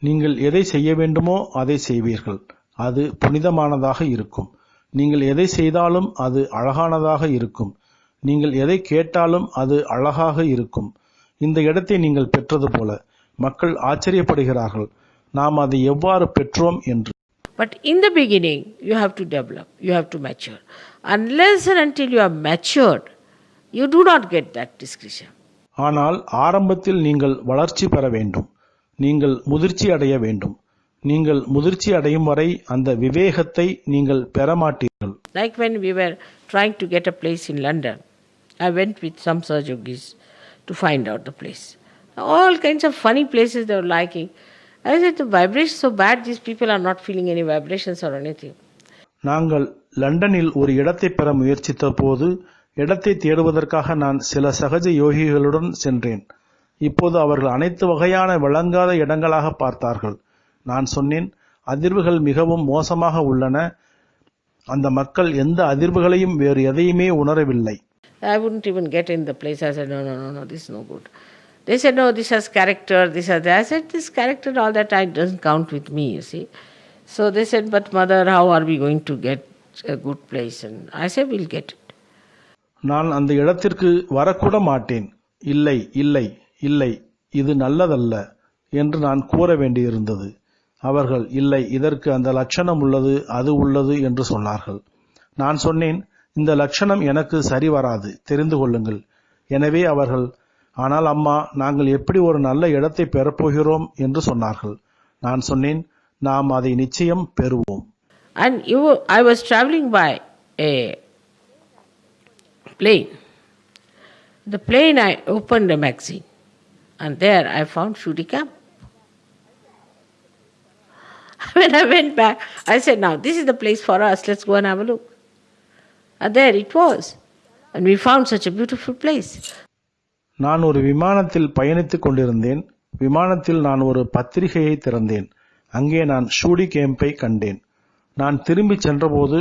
நீங்கள் எதை செய்ய வேண்டுமோ அதை செய்வீர்கள். அது புனிதமானதாக இருக்கும். நீங்கள் எதை செய்தாலும் அது அழகானதாக இருக்கும். நீங்கள் எதை கேட்டாலும் அது அழகாக இருக்கும். இந்த இடத்தை நீங்கள் பெற்றது போல மக்கள் ஆச்சரியப்படுகிறார்கள், நாம் அதை எவ்வாறு பெற்றோம் என்று. But in the beginning, you have to develop, you have to mature. Unless and until you are matured, you do not get that discretion. ஆனால் ஆரம்பத்தில் நீங்கள் வளர்ச்சி பெற வேண்டும், நீங்கள் முதிர்ச்சி அடைய வேண்டும். நீங்கள் முதிர்ச்சி அடையும் வரை அந்த விவேகத்தை நீங்கள் பெற மாட்டீர்கள். Like when we were trying to get a place in London, I went with some Sahajogis to find out the place. All kinds of funny places they were liking. I said, the vibration is so bad, these people are not feeling any vibrations or anything. நாங்கள் லண்டனில் ஒரு இடத்தை பெற முயற்சித்த போது இடத்தை தேடுவதற்காக நான் சில சகஜ யோகிகளுடன் சென்றேன். இப்போது அவர்கள் அனைத்து வகையான விளங்காத இடங்களாக பார்த்தார்கள். நான் சொன்னேன், அதிர்வுகள் மிகவும் மோசமாக உள்ளன. அந்த மக்கள் எந்த அதிர்வுகளையும் வேறு எதையுமே உணரவில்லை. I wouldn't even get in the place. I said, no, this is no good. They said, no, this has character, this has that. I said, this character, all that doesn't count with me, you see. So they said, but mother, how are we going to get a good place? And I said, we'll get it. நான் அந்த இடத்திற்கு வரக்கூட மாட்டேன். இல்லை இல்லை இல்லை, இது நல்லதல்ல என்று நான் கூற வேண்டியிருந்தது. அவர்கள், இல்லை, இதற்கு அந்த லட்சணம் உள்ளது, அது உள்ளது என்று சொன்னார்கள். நான் சொன்னேன், இந்த லட்சணம் எனக்கு சரி வராது, தெரிந்து கொள்ளுங்கள். எனவே அவர்கள், ஆனால் அம்மா, நாங்கள் எப்படி ஒரு நல்ல இடத்தை பெறப்போகிறோம் என்று சொன்னார்கள். நான் சொன்னேன், நாம் அதை நிச்சயம் பெறுவோம். And I was traveling by a plane. The plane, I opened a magazine and there I found Shudi camp. When I went back, I said, now this is the place for us, let's go and have a look. And there it was. And we found such a beautiful place. நான் ஒரு விமானத்தில் பயணித்துக் கொண்டிருந்தேன். விமானத்தில் நான் ஒரு பத்திரிகையை திறந்தேன். அங்கே நான் ஷூடி கேம்பை கண்டேன். நான் திரும்பி சென்றபோது,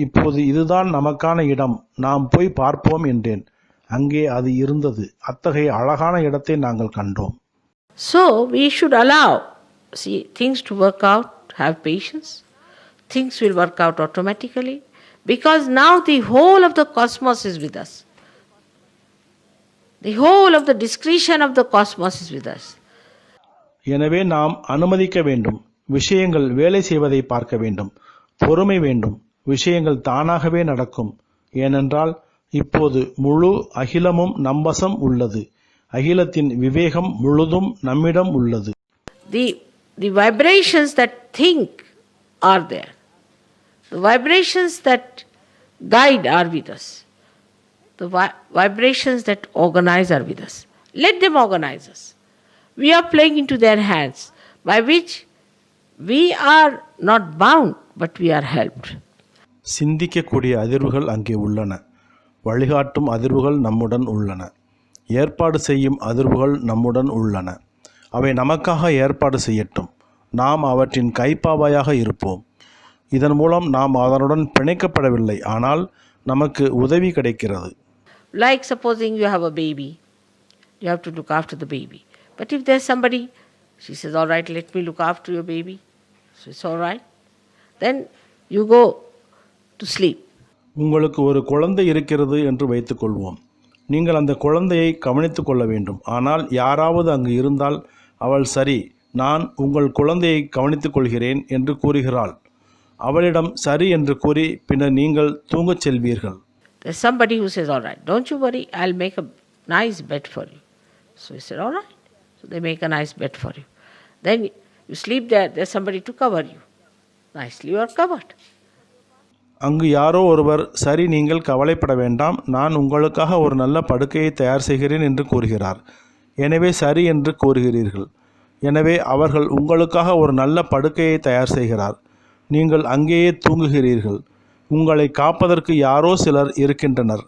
இப்போது இதுதான் நமக்கான இடம், நாம் போய் பார்ப்போம் என்றேன். அங்கே அது இருந்தது. அத்தகைய அழகான இடத்தை நாங்கள் கண்டோம். So we should allow things to work out, have patience. Things will work out automatically because now the whole of the cosmos is with us. The whole of the discretion of the cosmos is with us. எனவே நாம் அனுமதிக்க வேண்டும். விஷயங்கள் வேலை செய்வதை பார்க்க வேண்டும். பொறுமை வேண்டும். விஷயங்கள் தானாகவே நடக்கும். ஏனென்றால் இப்போது முழு அகிலமும் நம்பசம் உள்ளது. அகிலத்தின் விவேகம் முழுதும் நம்மிடம் உள்ளது. The vibrations that think are there. The vibrations that guide are with us. The vibrations that organize are with us. Let them organize us. We are playing into their hands, by which we are not bound, but we are helped. சிந்திக்கக்கூடிய அதிர்வுகள் அங்கே உள்ளன. வழிகாட்டும் அதிர்வுகள் நம்முடன் உள்ளன. ஏற்பாடு செய்யும் அதிர்வுகள் நம்முடன் உள்ளன. அவை நமக்காக ஏற்பாடு செய்யட்டும். நாம் அவற்றின் கைப்பாவையாக இருப்போம். இதன் மூலம் நாம் அதனுடன் பிணைக்கப்படவில்லை, ஆனால் நமக்கு உதவி கிடைக்கிறது. Like supposing you have a baby, you have to look after the baby. But if there's somebody, she says, all right, let me look after your baby. So it's all right. Then you go to sleep. உங்களுக்கு ஒரு குழந்தை இருக்கிறது என்று வைத்துக்கொள்வோம். நீங்கள் அந்த குழந்தையை கவனித்துக் கொள்ள வேண்டும். ஆனால் யாராவது அங்கு இருந்தால் அவள், சரி, நான் உங்கள் குழந்தையை கவனித்துக் கொள்கிறேன் என்று கூறுகிறாள். அவளிடம் சரி என்று கூறி பின்னர் நீங்கள் தூங்கச் செல்வீர்கள். There's somebody who says, all right, don't you worry, I'll make a nice bed for you. So he said, all right. So they make a nice bed for you. Then you sleep there, there's somebody to cover you. Nicely you are covered. அங்கு யாரோ ஒருவர், சரி, நீங்கள் கவலைப்பட வேண்டாம், நான் உங்களுக்காக ஒரு நல்ல படுக்கையை தயார் செய்கிறேன் என்று கூறுகிறார். எனவே சரி என்று கூறுகிறீர்கள். எனவே அவர்கள் உங்களுக்காக ஒரு நல்ல படுக்கையை தயார் செய்கிறார். நீங்கள் அங்கேயே தூங்குகிறீர்கள். உங்களை காப்பதற்கு யாரோ சிலர் இருக்கின்றனர்.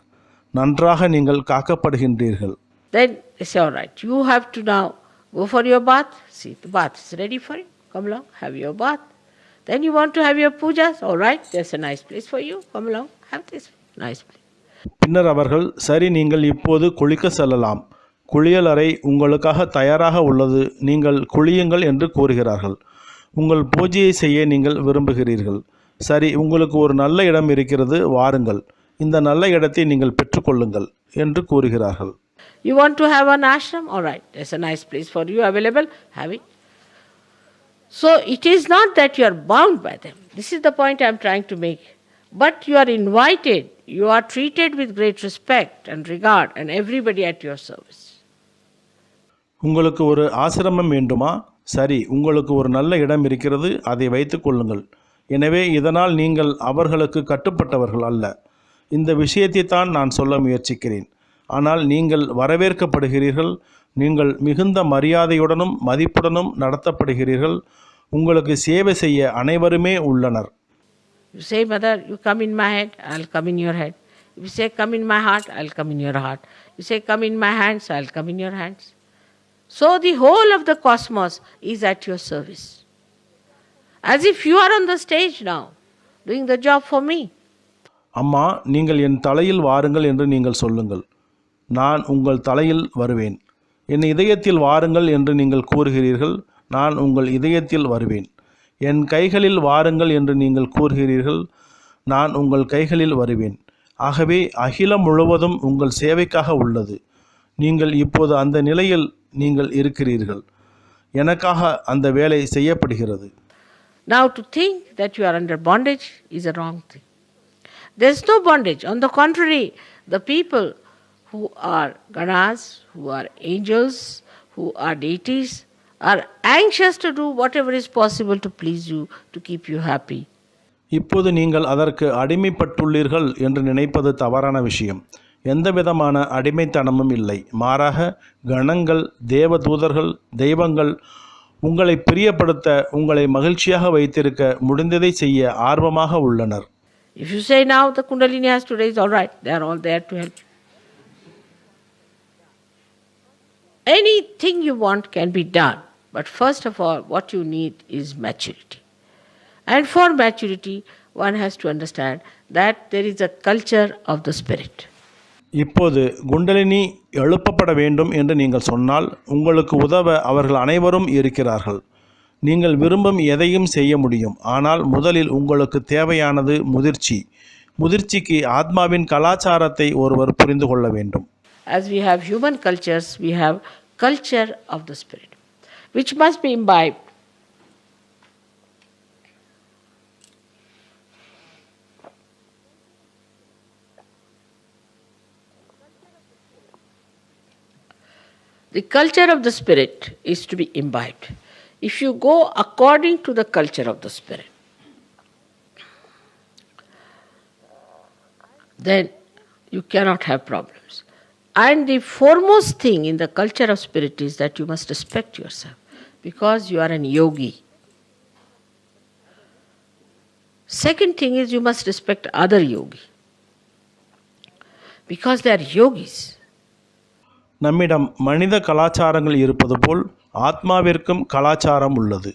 நன்றாக நீங்கள் காக்கப்படுகின்றீர்கள். Then they say, all right, you have to now go for your bath. See, the bath is ready for you. Come along, have your bath. Then you want to have your pujas. All right, there's a nice place for you. Come along, have this nice place. பின்னர் அவர்கள், சரி, நீங்கள் இப்போது குளிக்க செல்லலாம், குளியலறை உங்களுக்காக தயாராக உள்ளது, நீங்கள் குளியுங்கள் என்று கூறுகிறார்கள். உங்கள் பூஜையை செய்ய நீங்கள் விரும்புகிறீர்கள். சரி, உங்களுக்கு ஒரு நல்ல இடம் இருக்கிறது, வாருங்கள், இந்த நல்ல இடத்தை நீங்கள் பெற்றுக்கொள்ளுங்கள் என்று கூறுகிறார்கள். You want to have an ashram? All right, there's a nice place for you available, have it. So it is not that you are bound by them. This is the point I am trying to make. But you are invited, you are treated with great respect and regard, and everybody at your service. உங்களுக்கு ஒரு ஆசிரமம் வேண்டுமா? சரி, உங்களுக்கு ஒரு நல்ல இடம் இருக்கிறது, அதை வைத்துக் கொள்ளுங்கள். எனவே இதனால் நீங்கள் அவர்களுக்கு கட்டுப்பட்டவர்கள் அல்ல. இந்த விஷயத்தை தான் நான் சொல்ல முயற்சிக்கிறேன். ஆனால் நீங்கள் வரவேற்கப்படுகிறீர்கள், நீங்கள் மிகுந்த மரியாதையுடனும் மதிப்புடனும் நடத்தப்படுகிறீர்கள். உங்களுக்கு சேவை செய்ய அனைவருமே உள்ளனர். You say, Mother, you come in my head, I'll come in your head. If you say, come in my heart, I'll come in your heart. You say, come in my hands, I'll come in your hands. So the whole of the cosmos is at your service. As if you are on the stage now, doing the job for me. அம்மா, நீங்கள் என் தலையில் வாருங்கள் என்று நீங்கள் சொல்லுங்கள், நான் உங்கள் தலையில் வருவேன். என் இதயத்தில் வாருங்கள் என்று நீங்கள் கூறுகிறீர்கள், நான் உங்கள் இதயத்தில் வருவேன். என் கைகளில் வாருங்கள் என்று நீங்கள் கூறுகிறீர்கள், நான் உங்கள் கைகளில் வருவேன். ஆகவே அகிலம் முழுவதும் உங்கள் சேவைக்காக உள்ளது. நீங்கள் இப்போது அந்த நிலையில் நீங்கள் இருக்கிறீர்கள். எனக்காக அந்த வேலை செய்யப்படுகிறது. Now to think that you are under bondage is a wrong thing. There is no bondage. On the contrary, the people who are ganas, who are angels, who are deities, are anxious to do whatever is possible to please you, to keep you happy. இப்போது நீங்கள் அதற்கு அடிமைப்பட்டுள்ளீர்கள் என்று நினைப்பது தவறான விஷயம். எந்த விதமான அடிமைத்தனமும் இல்லை. மாறாக கணங்கள், தேவதூதர்கள், தெய்வங்கள் உங்களை பிரியப்படுத்த, உங்களை மகிழ்ச்சியாக வைத்திருக்க முடிந்ததை செய்ய ஆர்வமாக உள்ளனர். If you say now the Kundalini has to raise, all right, they are all there to help you. Anything you want can be done, but first of all, what you need is maturity. And for maturity, one has to understand that there is a culture of the spirit. இப்போது குண்டலினி எழுப்பப்பட வேண்டும் என்று நீங்கள் சொன்னால், உங்களுக்கு உதவ அவர்கள் அனைவரும் இருக்கிறார்கள். நீங்கள் விரும்பும் எதையும் செய்ய முடியும். ஆனால் முதலில் உங்களுக்கு தேவையானது முதிர்ச்சி. முதிர்ச்சிக்கு ஆத்மாவின் கலாச்சாரத்தை ஒருவர் புரிந்து கொள்ள வேண்டும். As we have human cultures, we have culture of the spirit, which must be imbibed. The culture of the spirit is to be imbibed. If you go according to the culture of the spirit, then you cannot have problems. And the foremost thing in the culture of spirit is that you must respect yourself, because you are an yogi. Second thing is you must respect other yogi, because they are yogis. நம்மிடம் மனித கலாச்சாரங்கள் இருப்பது போல் ஆத்மாவிற்கும் கலாச்சாரம் உள்ளது.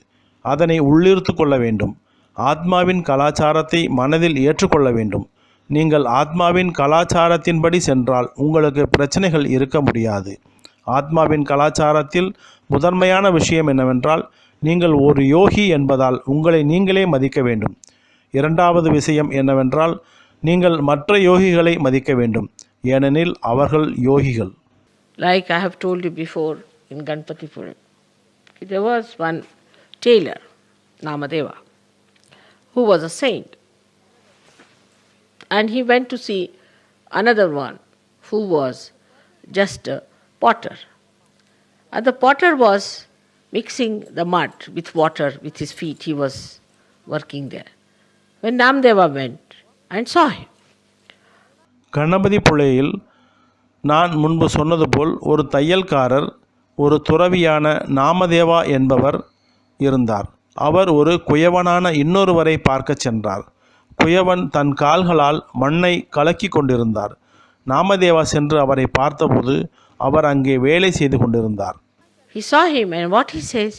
அதனை உள்ளிருத்து கொள்ள வேண்டும். ஆத்மாவின் கலாச்சாரத்தை மனதில் ஏற்றுக்கொள்ள வேண்டும். நீங்கள் ஆத்மாவின் கலாச்சாரத்தின்படி சென்றால் உங்களுக்கு பிரச்சனைகள் இருக்க முடியாது. ஆத்மாவின் கலாச்சாரத்தில் முதன்மையான விஷயம் என்னவென்றால், நீங்கள் ஒரு யோகி என்பதால் உங்களை நீங்களே மதிக்க வேண்டும். இரண்டாவது விஷயம் என்னவென்றால், நீங்கள் மற்ற யோகிகளை மதிக்க வேண்டும், ஏனெனில் அவர்கள் யோகிகள். Like I have told you before in Ganpatipuram, there was one tailor, Namadeva, who was a saint. And he went to see another one who was just a potter. And the potter was mixing the mud with water with his feet. He was working there. When Namdeva went and saw him. Ganapathi புழையில் நான் முன்பு சொன்னது போல் ஒரு தையல்காரர், ஒரு துறவியான நாமதேவா என்பவர் இருந்தார். அவர் ஒரு குயவனான இன்னொருவரை பார்க்கச் சென்றார். குயவன் தன் கால்களால் மண்ணை கலக்கி கொண்டிருந்தார். நாமதேவா சென்று அவரை பார்த்தபோது அவர் அங்கே வேலை செய்து கொண்டிருந்தார். He saw him and what he says,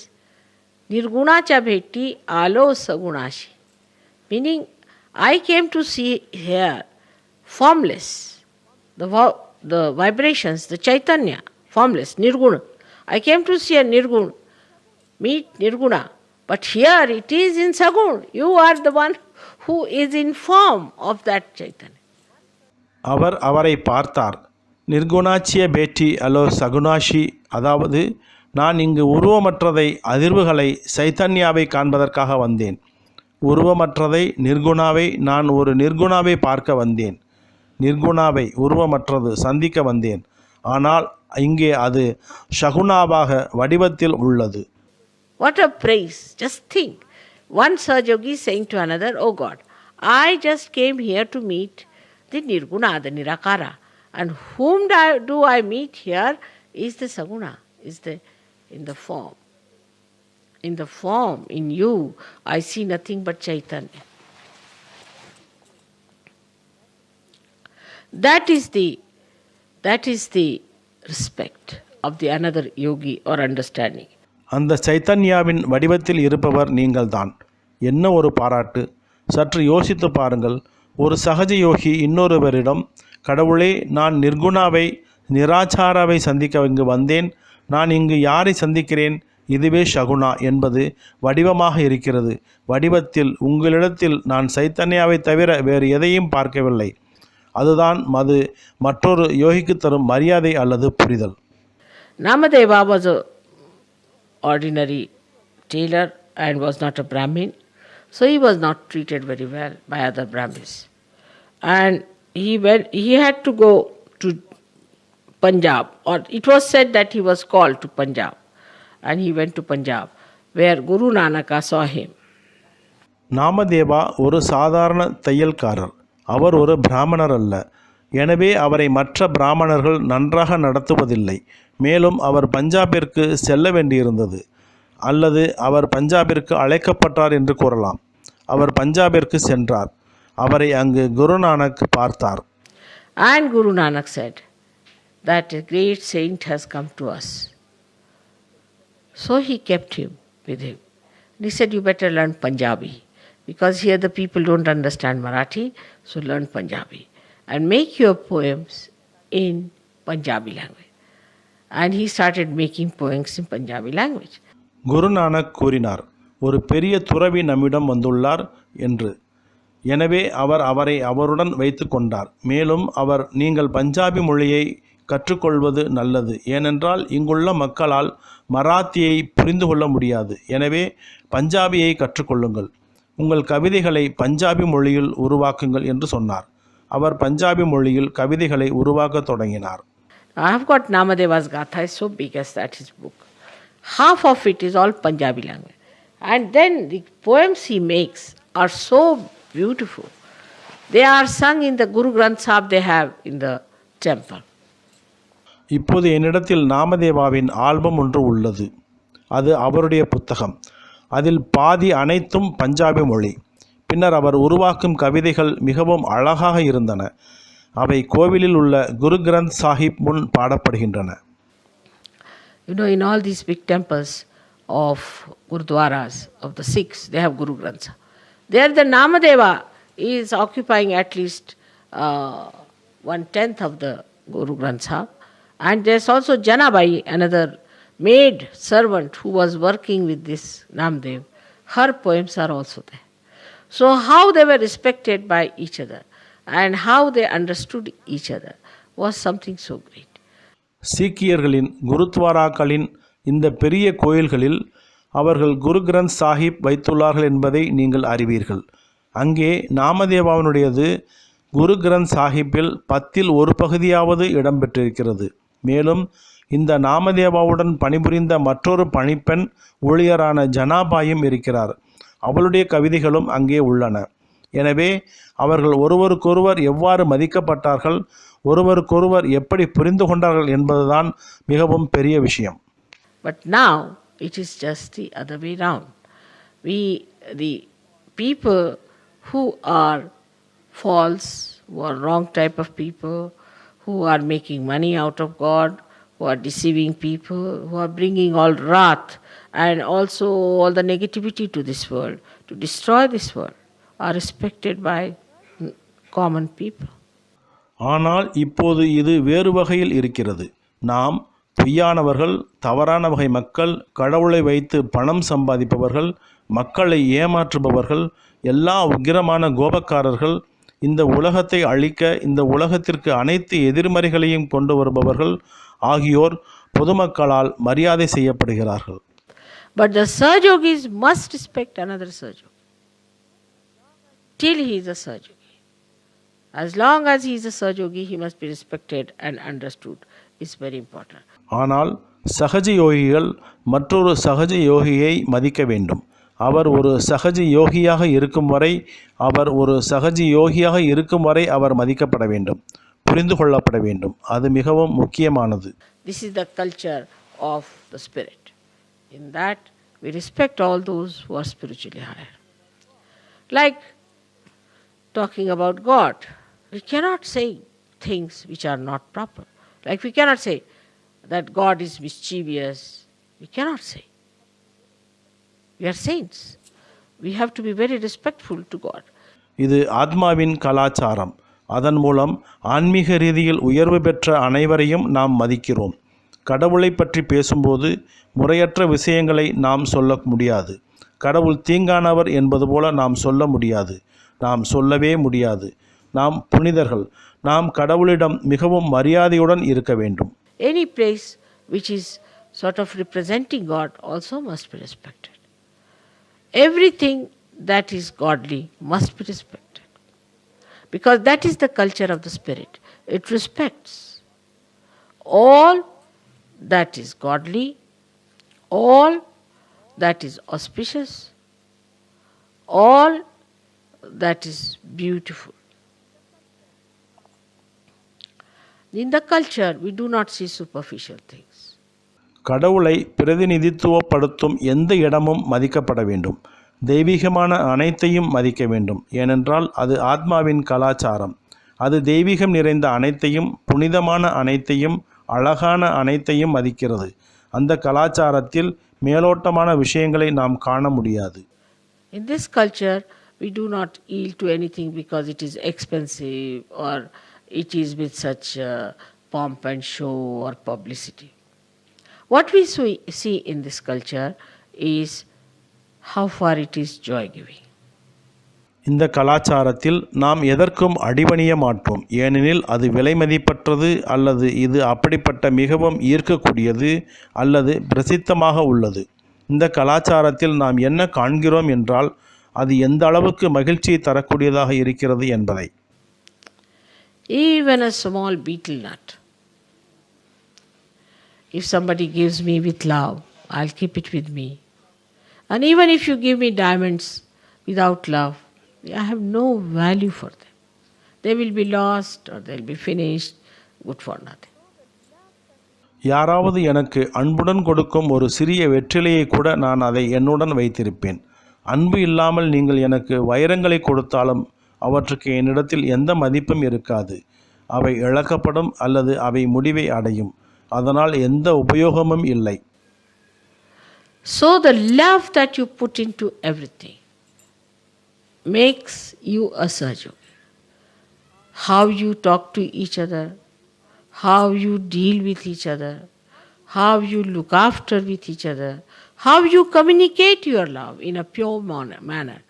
Nirguna cha bheti alo sagunashi. Meaning, I came to see here formless, the vibrations, the Chaitanya, formless, Nirguna. I came to see a Nirguna, meet Nirguna. But here it is in Sagun. You are the one who is in form of that Chaitanya. அவர் அவரை பார்த்தார். நிர்குணாச்சிய பேட்டி allow சகுனாஷி, அதாவது நான் இங்கு உருவமற்றதை, அதிர்வுகளை, சைத்தன்யாவை காண்பதற்காக வந்தேன். உருவமற்றதை, நிர்குணாவை, நான் ஒரு நிர்குணாவை பார்க்க வந்தேன். நிர்குணாவை, உருவமற்றது, சந்திக்க வந்தேன். ஆனால் இங்கே அது ஷகுனாவாக வடிவத்தில் உள்ளது. What a praise! Just think. One Sahajogi saying to another, Oh God, I just came here to meet the Nirguna, the Nirakara. And whom do I meet here is the Saguna, is in the form. In the form, in you, I see nothing but Chaitanya. That is the respect of the another yogi or understanding. அந்த சைத்தன்யாவின் வடிவத்தில் இருப்பவர் நீங்கள்தான். என்ன ஒரு பாராட்டு! சற்று யோசித்து பாருங்கள். ஒரு சகஜ யோகி இன்னொருவரிடம், கடவுளே, நான் நிர்குணாவை, நிராச்சாராவை சந்திக்க இங்கு வந்தேன். நான் இங்கு யாரை சந்திக்கிறேன்? இதுவே ஷகுனா என்பது வடிவமாக இருக்கிறது. வடிவத்தில் உங்களிடத்தில் நான் சைத்தன்யாவை தவிர வேறு எதையும் பார்க்கவில்லை. அதுதான் மற்றொரு யோகிக்கு தரும் மரியாதை அல்லது புரிதல். Namadeva was a ordinary tailor and was not a Brahmin, so he was not treated very well by other Brahmins. And he had to go to Punjab, or it was said that he was called to Punjab, and he went to Punjab, where Guru Nanaka saw him. நாமதேவா ஒரு சாதாரண தையல்காரர். அவர் ஒரு பிராமணர் அல்ல. எனவே அவரை மற்ற பிராமணர்கள் நன்றாக நடத்துவதில்லை. மேலும் அவர் பஞ்சாபிற்கு செல்ல வேண்டியிருந்தது, அல்லது அவர் பஞ்சாபிற்கு அழைக்கப்பட்டார் என்று கூறலாம். அவர் பஞ்சாபிற்கு சென்றார். அவரை அங்கு குருநானக் பார்த்தார். And Guru Nanak said that a great saint has come to us. So he kept him with him. And he said, you better learn Punjabi, because here the people don't understand Marathi, so learn Punjabi. And make your poems in Punjabi language. And he started making poems in Punjabi language. Guru Nanak கூறினார், ஒரு பெரிய துறவி நம்மிடம் வந்துள்ளார் என்று. எனவே அவரை அவருடன் வைத்து கொண்டார். மேலும் அவர், நீங்கள் பஞ்சாபி மொழியை கற்றுக்கொள்வது நல்லது, ஏனென்றால் இங்குள்ள மக்களால் மராத்தியை புரிந்து கொள்ள முடியாது. எனவே பஞ்சாபியை கற்றுக்கொள்ளுங்கள். உங்கள் கவிதைகளை பஞ்சாபி மொழியில் உருவாக்குங்கள் என்று சொன்னார். அவர் பஞ்சாபி மொழியில் கவிதைகளை உருவாக்க தொடங்கினார். I have got Namadeva's Gatha, is so big as that his book. Half of it is all Punjabi language. And then the poems he makes are so beautiful. They are sung in the Guru Granth Sahib they have in the temple. இப்போது என்னிடத்தில் நாமதேவாவின் album ஒன்று உள்ளது. அது அவருடைய புத்தகம். அதில் பாதி அனைத்தும் பஞ்சாபி மொழி. பின்னர் அவர் உருவாக்கும் கவிதைகள் மிகவும் அழகாக இருந்தன. அவை கோவிலில் உள்ள குரு கிரந்த் சாஹிப் முன் பாடப்படுகின்றன. You know, in all these big temples of Gurudwaras of the Sikhs, they have Guru Granth Sahib. There the Namadeva is occupying at least 1/10 of the Guru Granth Sahib. And there's also Janabai, another maid servant who was working with this Namdev. Her poems are also there. So how they were respected by each other and how they understood each other was something so great. சீக்கியர்களின் குருத்வாராக்களின் இந்த பெரிய கோயில்களில் அவர்கள் குரு கிரந்த் சாஹிப் வைத்துள்ளார்கள் என்பதை நீங்கள் அறிவீர்கள். அங்கே நாமதேவாவினுடையது குரு கிரந்த் சாஹிப்பில் 10ல் 1 பகுதியாவது இடம்பெற்றிருக்கிறது. மேலும் இந்த நாமதேவாவுடன் பணிபுரிந்த மற்றொரு பணிப்பெண் ஊழியரான ஜனாபாயும் இருக்கிறார். அவளுடைய கவிதைகளும் அங்கே உள்ளன. எனவே அவர்கள் ஒருவருக்கொருவர் எவ்வாறு மதிக்கப்பட்டார்கள், ஒருவருக்கொருவர் எப்படி புரிந்து கொண்டார்கள் என்பதுதான் மிகவும் பெரிய விஷயம். But now it is just the other way round. The people who are false, who are wrong type of people, who are making money out of God, who who are deceiving people, who are bringing all wrath and also all the negativity to this world, to destroy this world, are respected by common people. ஆனால் இப்போது இது வேறு வகையில் இருக்கிறது. நாம் பொய்யானவர்கள், தவறான வகை மக்கள், கடவுளை வைத்து பணம் சம்பாதிப்பவர்கள், மக்களை ஏமாற்றுபவர்கள், எல்லா உக்கிரமான கோபக்காரர்கள், இந்த உலகத்தை அழிக்க இந்த உலகத்திற்கு அனைத்து எதிர்மறைகளையும் கொண்டு வருபவர்கள் ஆகியோர் பொதுமக்களால் மரியாதை செய்யப்படுகிறார்கள். But the Sahajogis must respect another Sahajogi till he is a Sahajogi. As long as he is a Sahajogi, he must be respected and understood. It's very important. ஆனால் சகஜ யோகிகள் மற்றொரு சகஜ யோகியை மதிக்க வேண்டும். அவர் ஒரு சகஜ யோகியாக இருக்கும் வரை அவர் மதிக்கப்பட வேண்டும், புரிந்து கொள்ளப்பட வேண்டும். அது மிகவும் முக்கியமானது. This is the culture of the spirit. In that we respect all those who are spiritually higher. Like talking about God, we cannot say things which are not proper. Like we cannot say that God is mischievous. We cannot say. We are saints. We have to be very respectful to God. இது ஆத்மாவின் கலாச்சாரம். அதன் மூலம் ஆன்மீக ரீதியில் உயர்வு பெற்ற அனைவரையும் நாம் மதிக்கிறோம். கடவுளை பற்றி பேசும்போது முறையற்ற விஷயங்களை நாம் சொல்ல முடியாது. கடவுள் தீங்கானவர் என்பது போல நாம் சொல்ல முடியாது. நாம் சொல்லவே முடியாது. நாம் புனிதர்கள். நாம் கடவுளிடம் மிகவும் மரியாதையுடன் இருக்க வேண்டும். Any place which is sort of representing God also must be respected. Everything that is godly must be respected. Because that is the culture of the spirit. It respects all that is godly, all that is auspicious, all that is beautiful. In the culture, we do not see superficial things. கடவுளை பிரதிநிதித்துவப்படுத்தும் எந்த இடமும் மதிக்கப்பட வேண்டும். தெய்வீகமான அனைத்தையும் மதிக்க வேண்டும். ஏனென்றால் அது ஆத்மாவின் கலாச்சாரம். அது தெய்வீகம் நிறைந்த அனைத்தையும், புனிதமான அனைத்தையும், அழகான அனைத்தையும் மதிக்கிறது. அந்த கலாச்சாரத்தில் மேலோட்டமான விஷயங்களை நாம் காண முடியாது. In this culture, we do not yield to anything because it is expensive or it is with such pomp and show or publicity. What we see in this culture is how far it is joy-giving. இந்த கலாச்சாரத்தில் நாம் எதற்கும் அடிபணிய மாட்டோம். ஏனெனில் அது விலைமதிப்பற்றது அல்லது இது அப்படிப்பட்ட மிகவும் ஈர்க்கக்கூடியது அல்லது பிரசித்தமாக உள்ளது. இந்த கலாச்சாரத்தில் நாம் என்ன காண்கிறோம் என்றால் அது எந்த அளவுக்கு மகிழ்ச்சியை தரக்கூடியதாக இருக்கிறது என்பதை. Even a small betel nut, if somebody gives me with love, I'll keep it with me. And even if you give me diamonds without love, I have no value for them. They will be lost or they'll be finished, good for nothing. யாராவது எனக்கு அன்புடன் கொடுக்கும் ஒரு சிறிய வெற்றிலையை கூட நான் அதை என்னுடன் வைத்திருப்பேன். அன்பு இல்லாமல் நீங்கள் எனக்கு வைரங்களை கொடுத்தாலும் அவற்றுக்கு என்னிடத்தில் எந்த மதிப்பும் இருக்காது. அவை இழக்கப்படும் அல்லது அவை முடிவை அடையும். அதனால் எந்த உபயோகமும் இல்லை. So the love that you put into everything makes you a Sahajogi. How you talk to each other, how you deal with each other, how you look after with each other, how you communicate your love in a pure manner.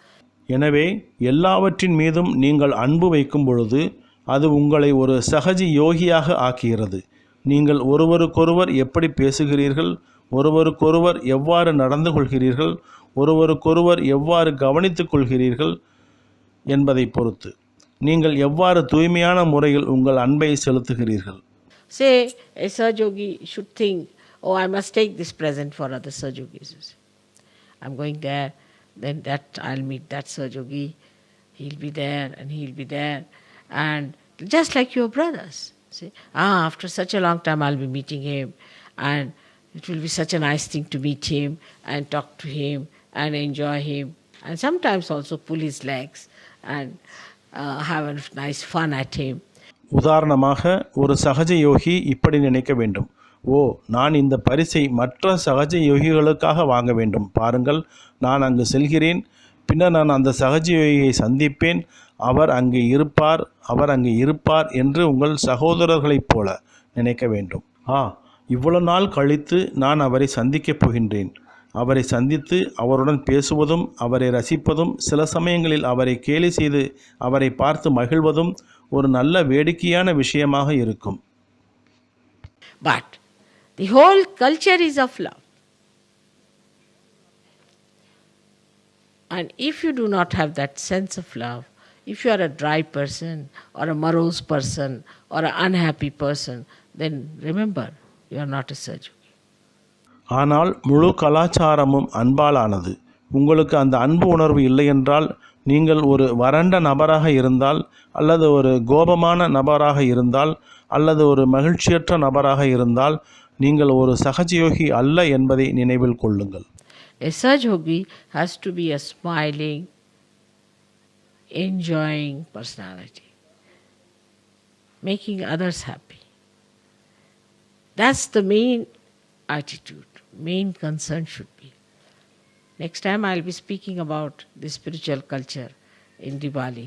எனவே எல்லாவற்றின் மீதும் நீங்கள் அன்பு வைக்கும் பொழுது அது உங்களை ஒரு சகஜ யோகியாக ஆக்குகிறது. நீங்கள் ஒருவருக்கொருவர் எப்படி பேசுகிறீர்கள், ஒருவருக்கொருவர் எவ்வாறு நடந்து கொள்கிறீர்கள், ஒருவருக்கொருவர் எவ்வாறு கவனித்துக் கொள்கிறீர்கள் என்பதை பொறுத்து நீங்கள் எவ்வாறு தூய்மையான முறையில் உங்கள் அன்பை செலுத்துகிறீர்கள். Say a Sahajogi should think, oh, I must take this present for other Sahajogis. I'm going there, then that I'll meet that Sahajogi, he'll be there and he'll be there. And just like your brothers. See, after such a long time I'll be meeting him and it will be such a nice thing to meet him and talk to him and enjoy him and sometimes also pull his legs and have a nice fun at him. உதாரணமாக ஒரு சகஜ யோகி இப்படி நினைக்க வேண்டும். ஓ, நான் இந்த பரிசை மற்ற சகஜ யோகிகளுக்காக வாங்க வேண்டும். பாருங்கள், நான் அங்கு செல்கிறேன். பின்னர் நான் அந்த சகஜ யோகியை சந்திப்பேன். அவர் அங்கே இருப்பார் என்று உங்கள் சகோதரர்களைப் போல நினைக்க வேண்டும். இவ்வளவு நாள் கழித்து நான் அவரை சந்திக்கப் போகின்றேன். அவரை சந்தித்து அவருடன் பேசுவதும் அவரை ரசிப்பதும் சில சமயங்களில் அவரை கேலி செய்து அவரை பார்த்து மகிழ்வதும் ஒரு நல்ல வேடிக்கையான விஷயமாக இருக்கும். But the whole culture is of love. And if you do not have that sense of love, if you are a dry person or a morose person or an unhappy person, then remember, you are not a Sahaja. ஆனால் முழு கலாச்சாரமும் அன்பாலானது. உங்களுக்கு அந்த அன்பு உணர்வு இல்லை என்றால், நீங்கள் ஒரு வறண்ட நபராக இருந்தால், அல்லது ஒரு கோபமான நபராக இருந்தால், அல்லது ஒரு மகிழ்ச்சியற்ற நபராக இருந்தால், நீங்கள் ஒரு சகஜயோகி அல்ல என்பதை நினைவில் கொள்ளுங்கள். A Sahaja has to be a smiling, enjoying personality, making others happy. That's the main attitude, main concern should be. Next time I'll be speaking about the spiritual culture in Diwali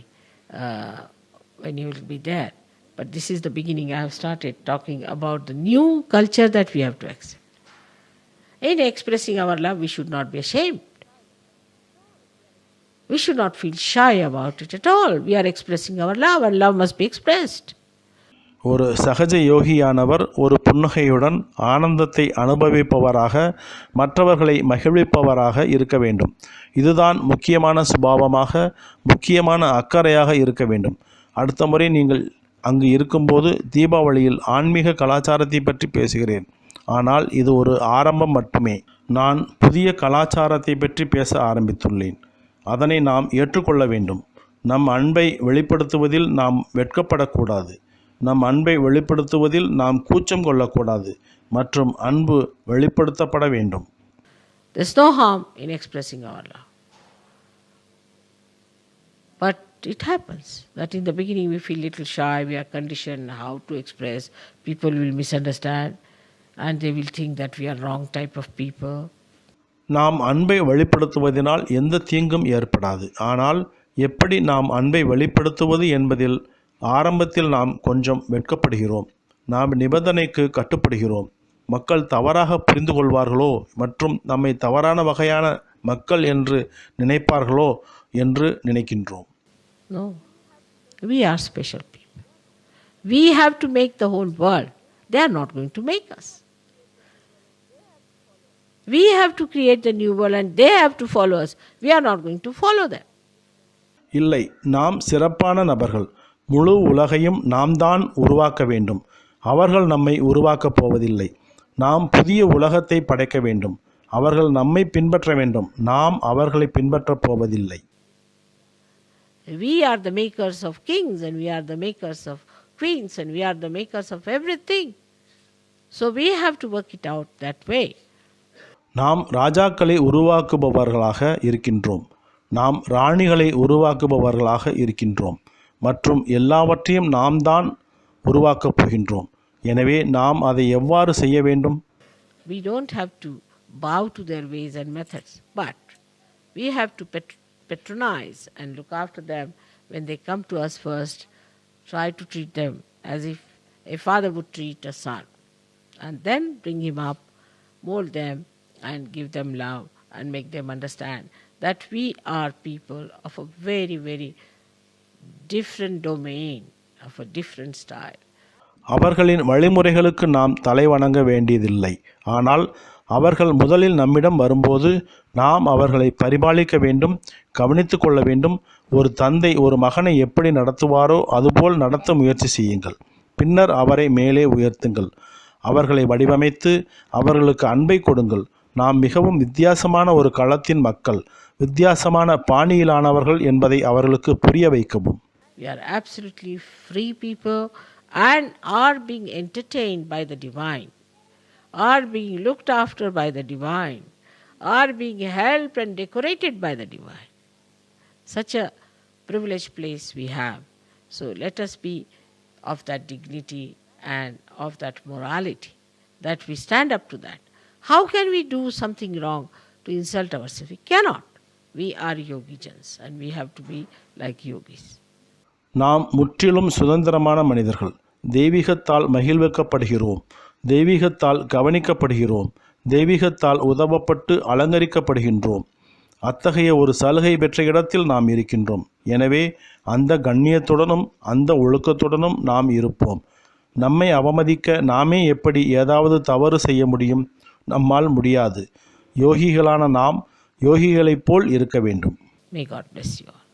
when you will be there. But this is the beginning. I have started talking about the new culture that we have to accept. In expressing our love, we should not be ashamed. We should not feel shy about it at all. We are expressing our love, and love must be expressed. ஒரு சகஜ யோகியானவர் ஒரு புன்னகையுடன் ஆனந்தத்தை அனுபவிப்பவராக, மற்றவர்களை மகிழ்விப்பவராக இருக்க வேண்டும். இதுதான் முக்கியமான சுபாவமாக, முக்கியமான அக்கறையாக இருக்க வேண்டும். அடுத்த முறை நீங்கள் அங்கு இருக்கும்போது தீபாவளியில் ஆன்மீக கலாச்சாரத்தை பற்றி பேசுகிறேன். ஆனால் இது ஒரு ஆரம்பம் மட்டுமே. நான் புதிய கலாச்சாரத்தை பற்றி பேச ஆரம்பித்துள்ளேன். அதனை நாம் ஏற்றுக்கொள்ள வேண்டும். நம் அன்பை வெளிப்படுத்துவதில் நாம் வெட்கப்படக்கூடாது. நம் அன்பை வெளிப்படுத்துவதில் நாம் கூச்சம் கொள்ளக்கூடாது. மற்றும் அன்பு வெளிப்படுத்தப்பட வேண்டும். There's no harm in expressing our love. But it happens that in the beginning we feel little shy, we are conditioned how to express. People will misunderstand and they will think that we are wrong type of people. நாம் அன்பை வெளிப்படுத்துவதனால் எந்த தீங்கும் ஏற்படாது. ஆனால் எப்படி நாம் அன்பை வெளிப்படுத்துவது என்பதில் ஆரம்பத்தில் நாம் கொஞ்சம் வெட்கப்படுகிறோம். நாம் நிபந்தனைக்கு கட்டுப்படுகிறோம். மக்கள் தவறாக புரிந்து கொள்வார்களோ மற்றும் நம்மை தவறான வகையான மக்கள் என்று நினைப்பார்களோ என்று நினைக்கின்றோம். No, we are special people. We have to make the whole world. They are not going to make us. We have to create the new world and they have to follow us. We are not going to follow them. இல்லை, நாம் சிறப்பான நபர்கள். முழு உலகையும் நாம் தான் உருவாக்க வேண்டும். அவர்கள் நம்மை உருவாக்கப் போவதில்லை. நாம் புதிய உலகத்தை படைக்க வேண்டும். அவர்கள் நம்மை பின்பற்ற வேண்டும். நாம் அவர்களை பின்பற்றப் போவதில்லை. We are the makers of kings and we are the makers of queens and we are the makers of everything. So we have to work it out that way. நாம் ராஜாக்களை உருவாக்குபவர்களாக இருக்கின்றோம். நாம் ராணிகளை உருவாக்குபவர்களாக இருக்கின்றோம். மற்றும் எல்லாவற்றையும் நாம் தான் உருவாக்கப் போகின்றோம். எனவே நாம் அதை எவ்வாறு செய்ய வேண்டும்? We don't have to bow to their ways and methods, but we have to patronize and look after them when they come to us first. Try to treat them as if a father would treat a son, and then bring him up, mold them and give them love and make them understand that we are people of a very, very different domain, of a different style. அவர்களின் வழிமுறைகளுக்கு நாம் தலைவணங்க வேண்டியதில்லை. ஆனால் அவர்கள் முதலில் நம்மிடம் வரும்போது நாம் அவர்களை பரிபாலிக்க வேண்டும், கவனித்து கொள்ள வேண்டும். ஒரு தந்தை ஒரு மகனை எப்படி நடத்துவாரோ அதுபோல் நடத்த முயற்சி செய்யுங்கள். பின்னர் அவரை மேலே உயர்த்துங்கள். அவர்களை வடிவமைத்து அவர்களுக்கு அன்பை கொடுங்கள். நாம் மிகவும் வித்தியாசமான ஒரு களத்தின் மக்கள், வித்தியாசமான பாணியிலானவர்கள் என்பதை அவர்களுக்கு புரிய வைக்கவும். We are absolutely free people and are being entertained by the divine, are being looked after by the divine, are being helped and decorated by the divine. Such a privileged place we have. So let us be of that dignity and of that morality that we stand up to that. How can we do something wrong to insult ourselves? We cannot. We are yogijans and we have to be like yogis. நாம் முற்றிலும் சுதந்திரமான மனிதர்கள். தெய்வீகத்தால் மகிழ்விக்கப்படுகிறோம், தெய்வீகத்தால் கவனிக்கப்படுகிறோம், தெய்வீகத்தால் உதவப்பட்டு அலங்கரிக்கப்படுகின்றோம். அத்தகைய ஒரு சலுகை பெற்ற இடத்தில் நாம் இருக்கின்றோம். எனவே அந்த கண்ணியத்துடனும் அந்த ஒழுக்கத்துடனும் நாம் இருப்போம். நம்மை அவமதிக்க நாமே எப்படி ஏதாவது தவறு செய்ய முடியும்? நம்மால் முடியாது. யோகிகளான நாம் யோகிகளைப் போல் இருக்க வேண்டும். May God bless you all.